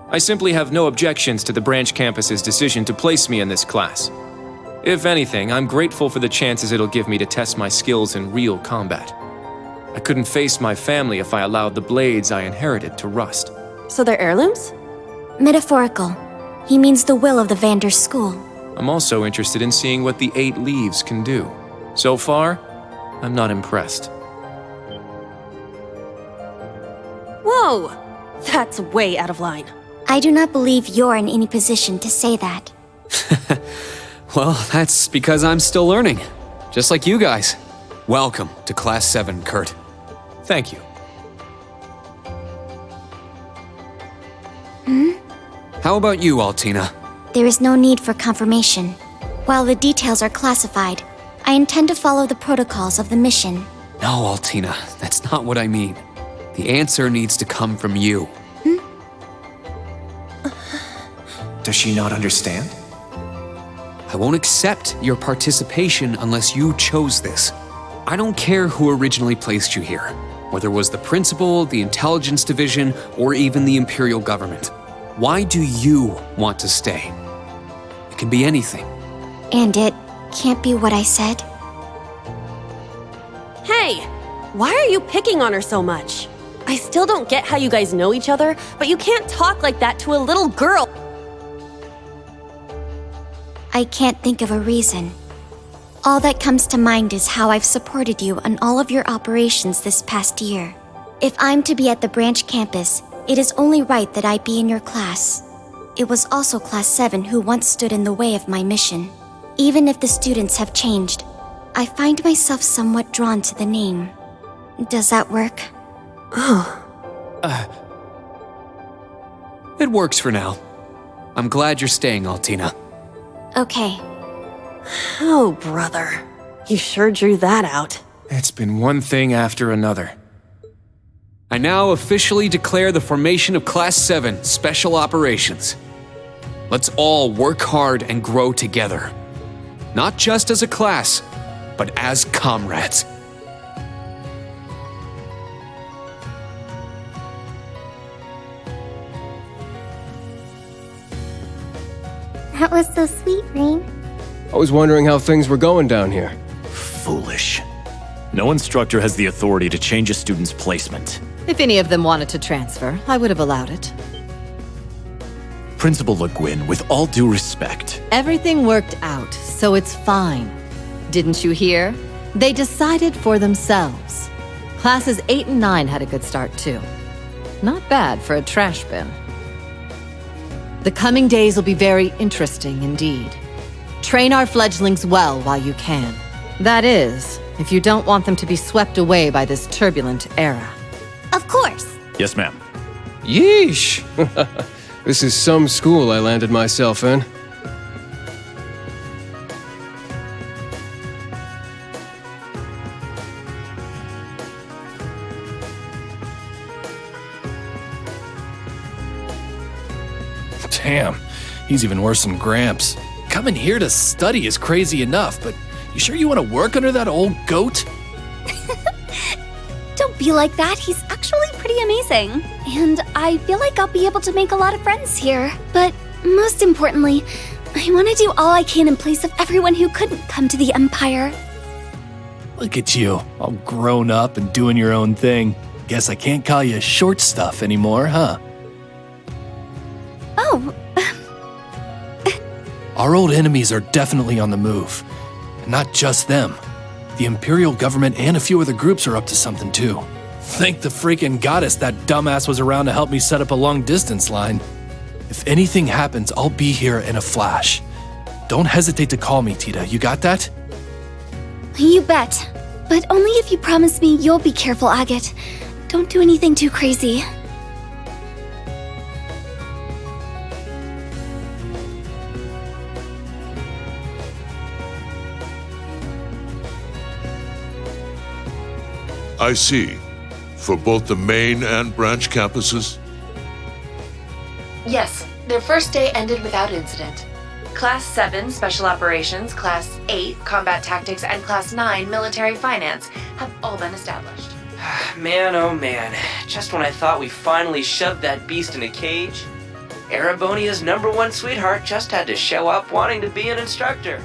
I simply have no objections to the branch campus's decision to place me in this class. If anything, I'm grateful for the chances it'll give me to test my skills in real combat. I couldn't face my family if I allowed the blades I inherited to rust. So they're heirlooms? Metaphorical. He means the will of the Vander school. I'm also interested in seeing what the 8 leaves can do. So far, I'm not impressed. Whoa! That's way out of line. I do not believe you're in any position to say that. Well, that's because I'm still learning. Just like you guys. Welcome to Class 7, Kurt. Thank you. How about you, Altina? There is no need for confirmation. While the details are classified, I intend to follow the protocols of the mission. No, Altina, that's not what I mean. The answer needs to come from you. Does she not understand? I won't accept your participation unless you chose this. I don't care who originally placed you here, whether it was the principal, the intelligence division, or even the imperial government. Why do you want to stay? It can be anything. And it can't be what I said. Hey! Why are you picking on her so much? I still don't get how you guys know each other, but you can't talk like that to a little girl. I can't think of a reason. All that comes to mind is how I've supported you on all of your operations this past year. If I'm to be at the branch campus, it is only right that I be in your class. It was also Class 7 who once stood in the way of my mission. Even if the students have changed, I find myself somewhat drawn to the name. Does that work? It works for now. I'm glad you're staying, Altina. Okay. Oh, brother. You sure drew that out. It's been one thing after another. I now officially declare the formation of Class 7 Special Operations. Let's all work hard and grow together. Not just as a class, but as comrades. That was so sweet, Rain. I was wondering how things were going down here. Foolish. No instructor has the authority to change a student's placement. If any of them wanted to transfer, I would have allowed it. Principal Le Guin, with all due respect. Everything worked out, so it's fine. Didn't you hear? They decided for themselves. Classes 8 and 9 had a good start, too. Not bad for a trash bin. The coming days will be very interesting indeed. Train our fledglings well while you can. That is, if you don't want them to be swept away by this turbulent era. Of course. Yes, ma'am. Yeesh! This is some school I landed myself in. Damn, he's even worse than Gramps. Coming here to study is crazy enough, but you sure you want to work under that old goat? Don't be like that. He's actually pretty amazing. And I feel like I'll be able to make a lot of friends here. But most importantly, I want to do all I can in place of everyone who couldn't come to the Empire. Look at you, all grown up and doing your own thing. Guess I can't call you short stuff anymore, huh? Oh. Our old enemies are definitely on the move. And not just them. The Imperial government and a few other groups are up to something too. Thank the freaking goddess that dumbass was around to help me set up a long-distance line. If anything happens, I'll be here in a flash. Don't hesitate to call me, Tita. You got that? You bet. But only if you promise me you'll be careful, Agate. Don't do anything too crazy. I see. For both the main and branch campuses? Yes, their first day ended without incident. Class 7 Special Operations, Class 8 Combat Tactics, and Class 9 Military Finance have all been established. Man, oh man. Just when I thought we finally shoved that beast in a cage, Erebonia's #1 sweetheart just had to show up wanting to be an instructor.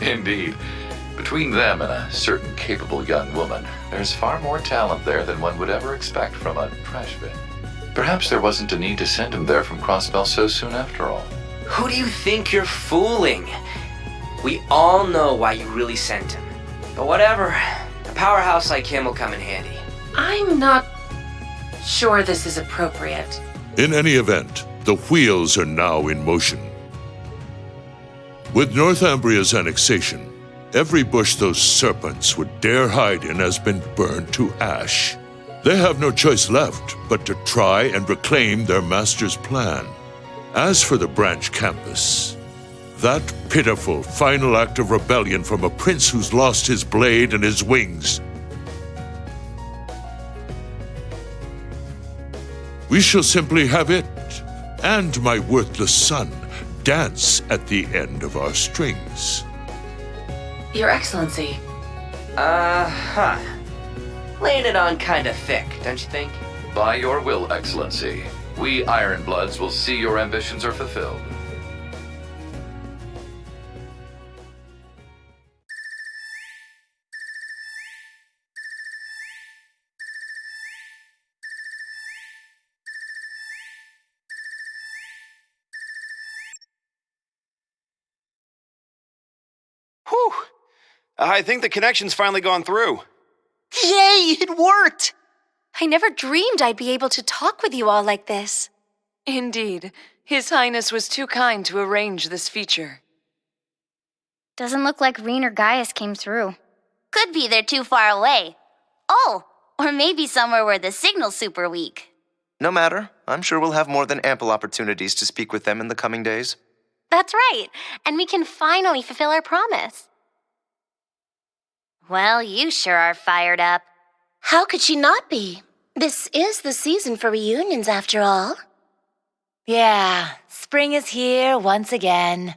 Indeed. Between them and a certain capable young woman, there's far more talent there than one would ever expect from a trash bin. Perhaps there wasn't a need to send him there from Crossbell so soon after all. Who do you think you're fooling? We all know why you really sent him. But whatever, a powerhouse like him will come in handy. I'm not sure this is appropriate. In any event, the wheels are now in motion. With Northumbria's annexation, every bush those serpents would dare hide in has been burned to ash. They have no choice left but to try and reclaim their master's plan. As for the branch campus, that pitiful final act of rebellion from a prince who's lost his blade and his wings. We shall simply have it, and my worthless son, dance at the end of our strings. Your Excellency. Laying it on kinda thick, don't you think? By your will, Excellency, we Ironbloods will see your ambitions are fulfilled. Whew! I think the connection's finally gone through. Yay, it worked! I never dreamed I'd be able to talk with you all like this. Indeed. His Highness was too kind to arrange this feature. Doesn't look like Reen or Gaius came through. Could be they're too far away. Oh, or maybe somewhere where the signal's super weak. No matter. I'm sure we'll have more than ample opportunities to speak with them in the coming days. That's right, and we can finally fulfill our promise. Well, you sure are fired up. How could she not be? This is the season for reunions, after all. Yeah, spring is here once again.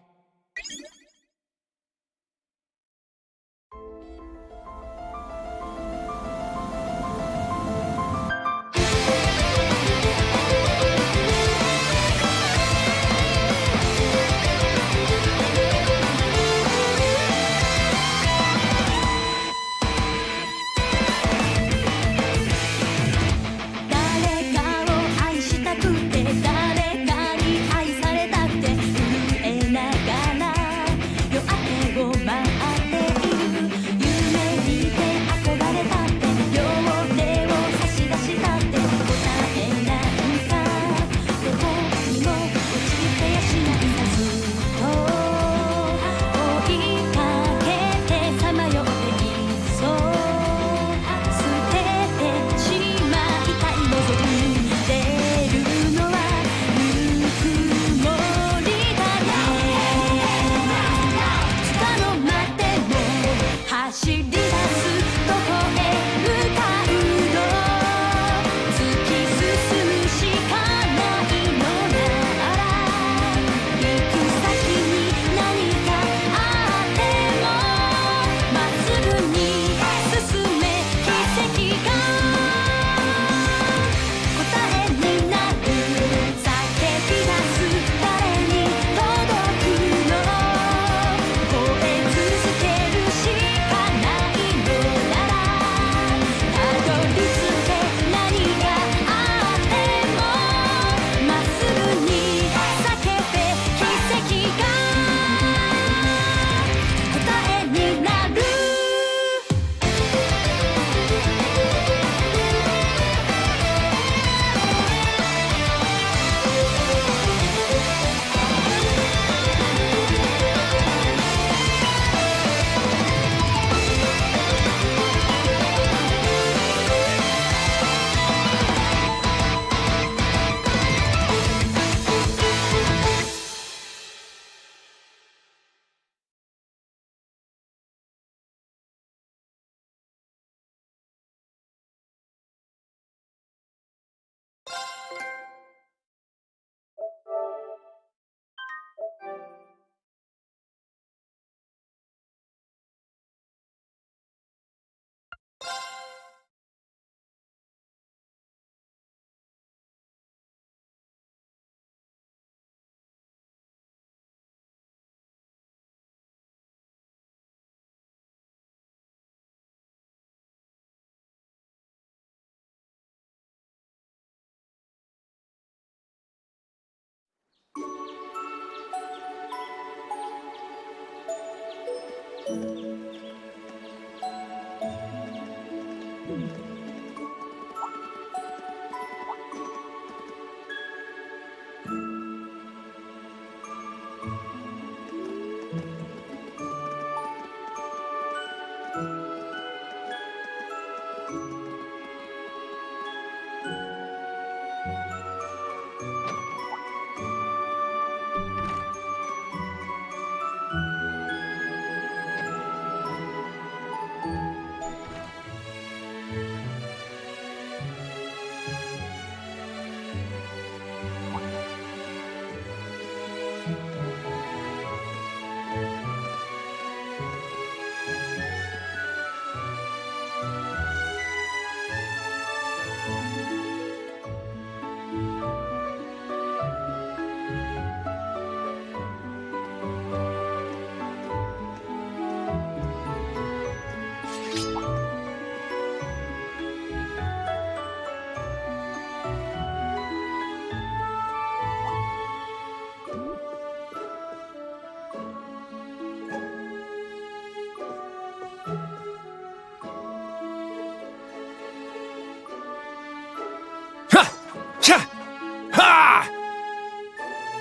Ha!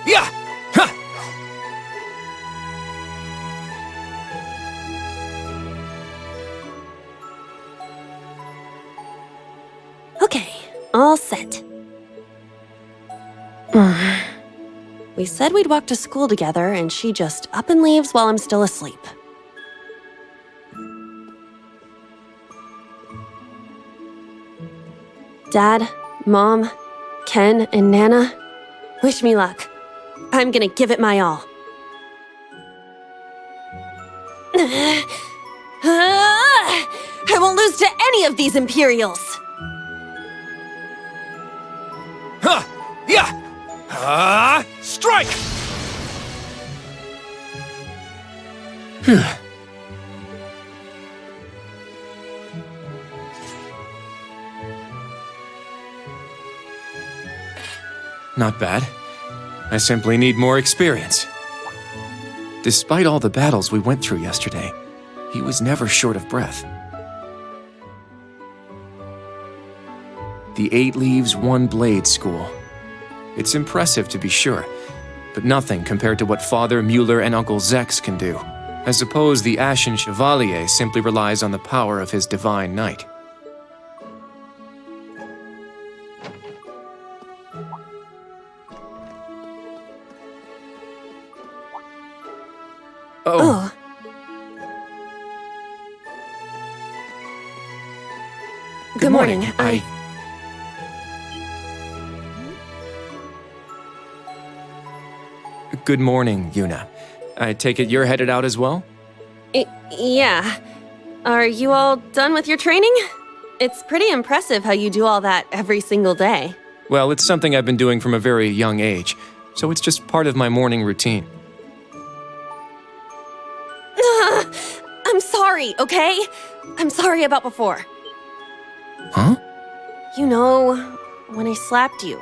Yeah! Ha! Okay, all set. We said we'd walk to school together, and she just up and leaves while I'm still asleep. Dad, Mom, Ken, and Nana, wish me luck. I'm gonna give it my all. I won't lose to any of these Imperials! Huh! Yeah! Strike! Phew. Not bad. I simply need more experience. Despite all the battles we went through yesterday, he was never short of breath. The 8 Leaves, 1 Blade School. It's impressive to be sure, but nothing compared to what Father Mueller and Uncle Zex can do. I suppose the Ashen Chevalier simply relies on the power of his Divine Knight. Oh. Good morning. Good morning, Yuna. I take it you're headed out as well? Yeah. Are you all done with your training? It's pretty impressive how you do all that every single day. Well, it's something I've been doing from a very young age, so it's just part of my morning routine. I'm sorry, okay? I'm sorry about before. Huh? You know, when I slapped you.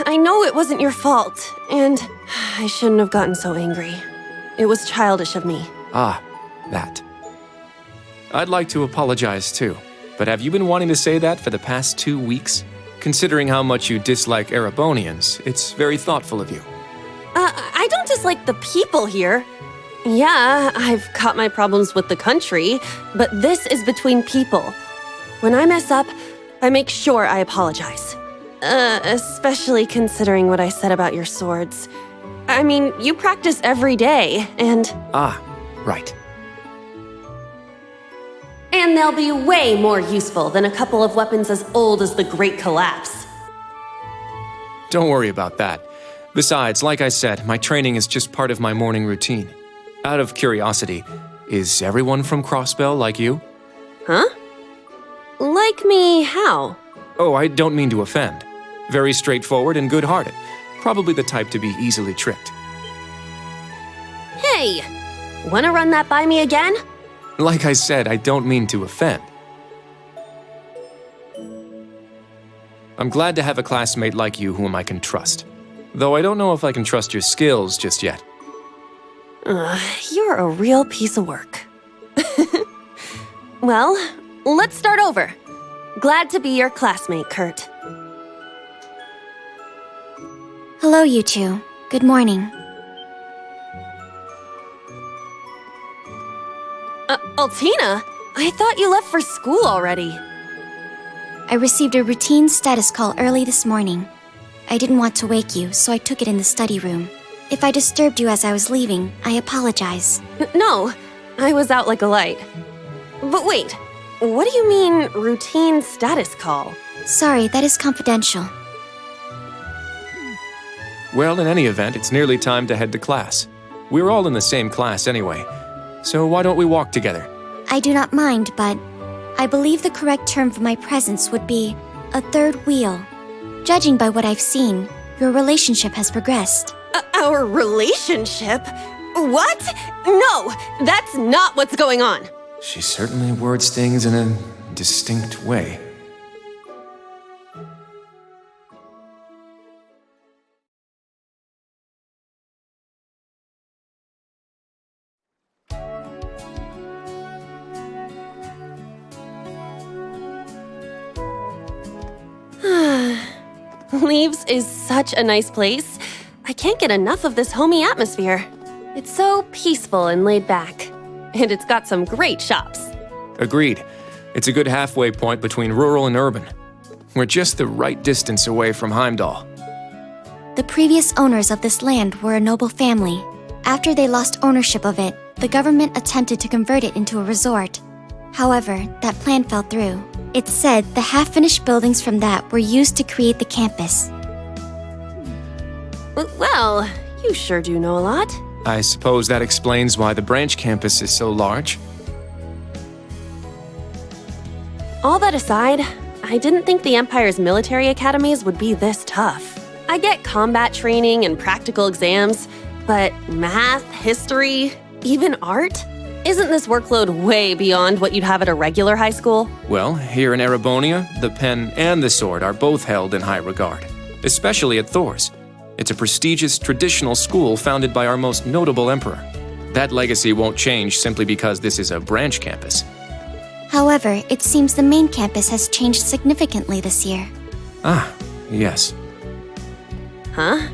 I know it wasn't your fault, and I shouldn't have gotten so angry. It was childish of me. Ah, that. I'd like to apologize too, but have you been wanting to say that for the past 2 weeks? Considering how much you dislike Erebonians, it's very thoughtful of you. I don't dislike the people here. Yeah, I've got my problems with the country, but this is between people. When I mess up, I make sure I apologize. Especially considering what I said about your swords. I mean, you practice every day, and... Ah, right. And they'll be way more useful than a couple of weapons as old as the Great Collapse. Don't worry about that. Besides, like I said, my training is just part of my morning routine. Out of curiosity, is everyone from Crossbell like you? Huh? Like me how? Oh, I don't mean to offend. Very straightforward and good-hearted. Probably the type to be easily tricked. Hey! Wanna run that by me again? Like I said, I don't mean to offend. I'm glad to have a classmate like you whom I can trust. Though I don't know if I can trust your skills just yet. You're a real piece of work. Well, let's start over. Glad to be your classmate, Kurt. Hello, you two. Good morning. Altina? I thought you left for school already. I received a routine status call early this morning. I didn't want to wake you, so I took it in the study room. If I disturbed you as I was leaving, I apologize. No, I was out like a light. But wait, what do you mean, routine status call? Sorry, that is confidential. Well, in any event, it's nearly time to head to class. We're all in the same class anyway, so why don't we walk together? I do not mind, but I believe the correct term for my presence would be a third wheel. Judging by what I've seen, your relationship has progressed. Our relationship? What? No, that's not what's going on. She certainly words things in a distinct way. Leaves is such a nice place. I can't get enough of this homey atmosphere. It's so peaceful and laid back. And it's got some great shops. Agreed. It's a good halfway point between rural and urban. We're just the right distance away from Heimdall. The previous owners of this land were a noble family. After they lost ownership of it, the government attempted to convert it into a resort. However, that plan fell through. It's said the half-finished buildings from that were used to create the campus. Well, you sure do know a lot. I suppose that explains why the branch campus is so large. All that aside, I didn't think the Empire's military academies would be this tough. I get combat training and practical exams, but math, history, even art? Isn't this workload way beyond what you'd have at a regular high school? Well, here in Erebonia, the pen and the sword are both held in high regard, especially at Thor's. It's a prestigious traditional school founded by our most notable emperor. That legacy won't change simply because this is a branch campus. However, it seems the main campus has changed significantly this year. Ah, yes. Huh?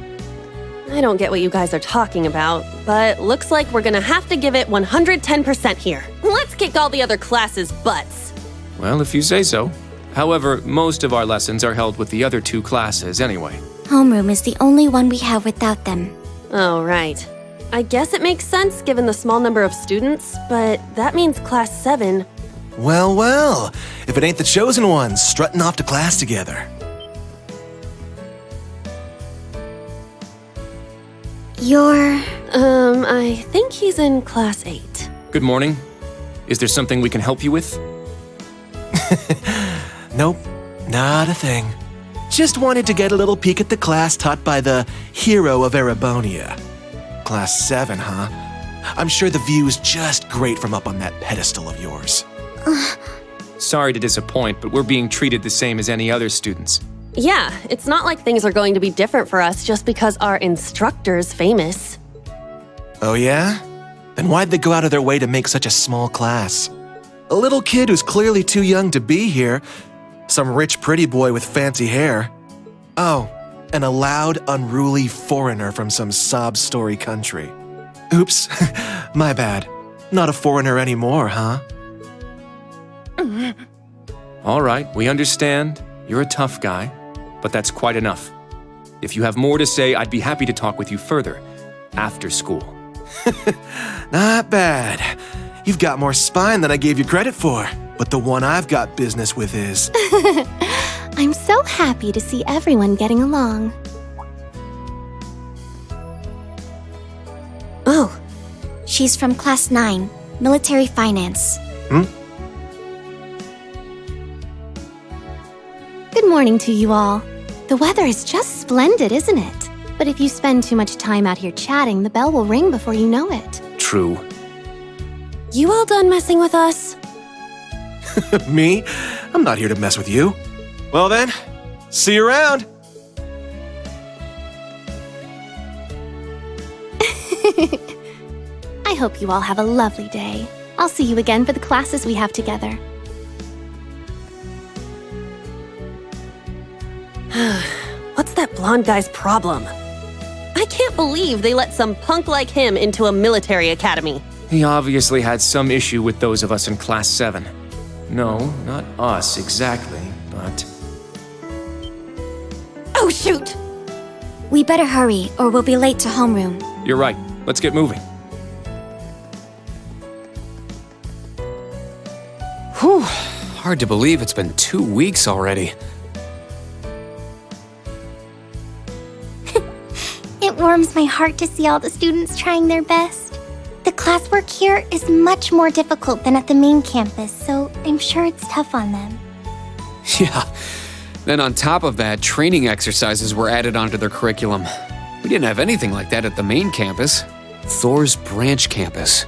I don't get what you guys are talking about, but looks like we're gonna have to give it 110% here. Let's kick all the other classes' butts. Well, if you say so. However, most of our lessons are held with the other two classes anyway. Homeroom is the only one we have without them. Oh, right. I guess it makes sense given the small number of students, but that means Class 7. Well, well. If it ain't the chosen ones strutting off to class together. I think he's in Class 8. Good morning. Is there something we can help you with? Nope, not a thing. Just wanted to get a little peek at the class taught by the hero of Erebonia. Class 7, huh? I'm sure the view is just great from up on that pedestal of yours. Sorry to disappoint, but we're being treated the same as any other students. Yeah, it's not like things are going to be different for us just because our instructor's famous. Oh yeah? Then why'd they go out of their way to make such a small class? A little kid who's clearly too young to be here. Some rich pretty boy with fancy hair. Oh, and a loud, unruly foreigner from some sob-story country. Oops, my bad. Not a foreigner anymore, huh? All right, we understand. You're a tough guy, but that's quite enough. If you have more to say, I'd be happy to talk with you further, after school. Not bad. You've got more spine than I gave you credit for, but the one I've got business with is... I'm so happy to see everyone getting along. Oh, she's from Class 9, Military Finance. Good morning to you all. The weather is just splendid, isn't it? But if you spend too much time out here chatting, the bell will ring before you know it. True. You all done messing with us? Me? I'm not here to mess with you. Well then, see you around. I hope you all have a lovely day. I'll see you again for the classes we have together. What's that blonde guy's problem? I can't believe they let some punk like him into a military academy. He obviously had some issue with those of us in Class 7. No, not us exactly, but... Oh, shoot! We better hurry, or we'll be late to homeroom. You're right. Let's get moving. Whew. Hard to believe it's been 2 weeks already. It warms my heart to see all the students trying their best. The classwork here is much more difficult than at the main campus, so I'm sure it's tough on them. Yeah. Then on top of that, training exercises were added onto their curriculum. We didn't have anything like that at the main campus. Thor's branch campus.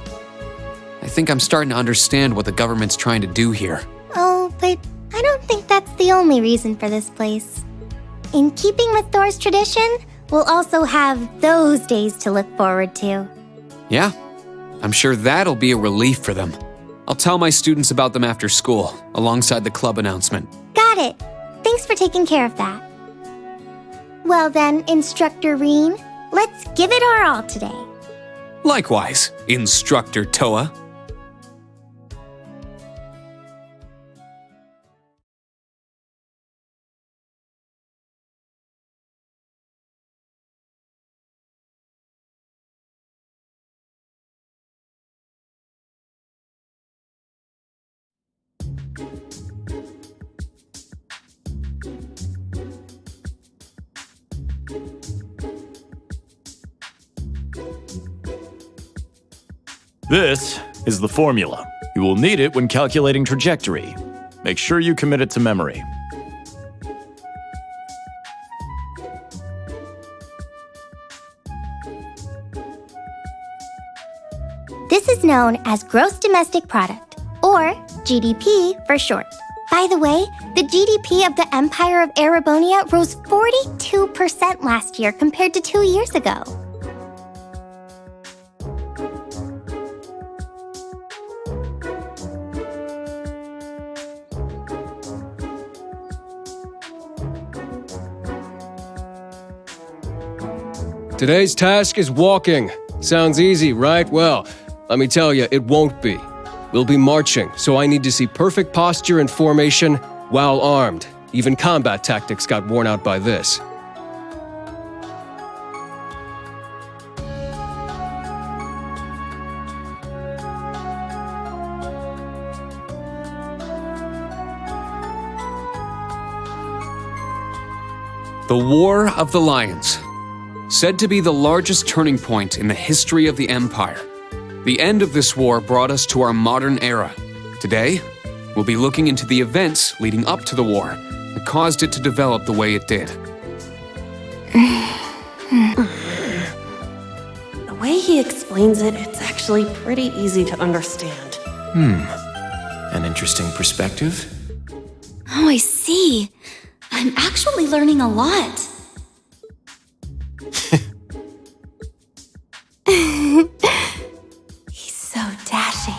I think I'm starting to understand what the government's trying to do here. Oh, but I don't think that's the only reason for this place. In keeping with Thor's tradition, we'll also have those days to look forward to. Yeah, I'm sure that'll be a relief for them. I'll tell my students about them after school, alongside the club announcement. Got it. Thanks for taking care of that. Well then, Instructor Reen, let's give it our all today. Likewise, Instructor Toa. This is the formula. You will need it when calculating trajectory. Make sure you commit it to memory. This is known as Gross Domestic Product, or GDP for short. By the way, the GDP of the Empire of Erebonia rose 42% last year compared to 2 years ago. Today's task is walking. Sounds easy, right? Well, let me tell you, it won't be. We'll be marching, so I need to see perfect posture and formation while armed. Even combat tactics got worn out by this. The War of the Lions. Said to be the largest turning point in the history of the Empire. The end of this war brought us to our modern era. Today, we'll be looking into the events leading up to the war that caused it to develop the way it did. The way he explains it, it's actually pretty easy to understand. An interesting perspective. Oh, I see. I'm actually learning a lot. He's so dashing.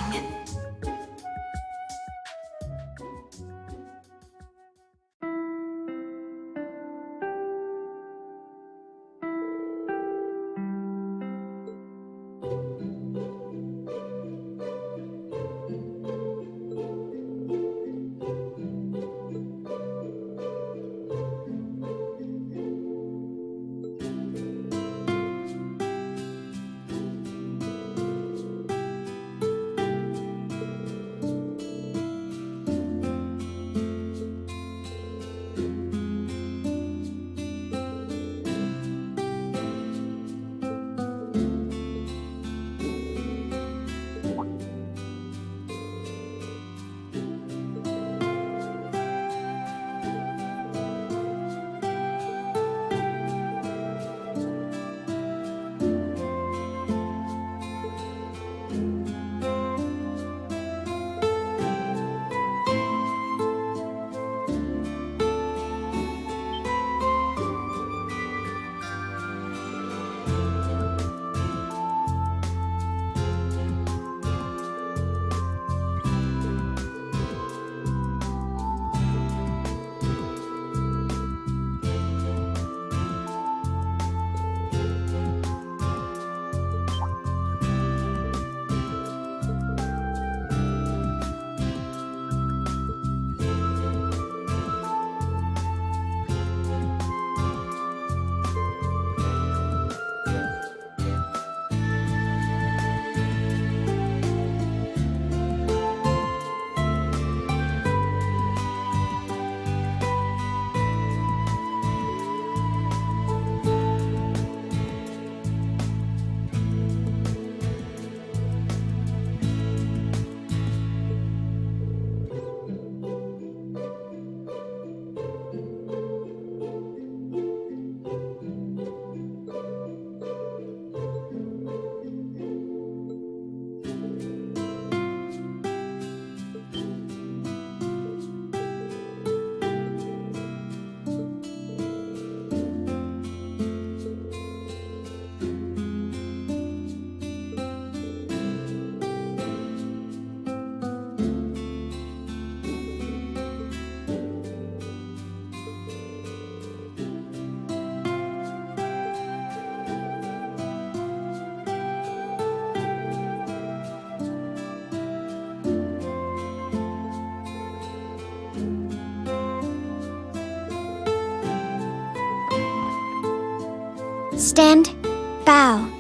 Stand. Bow.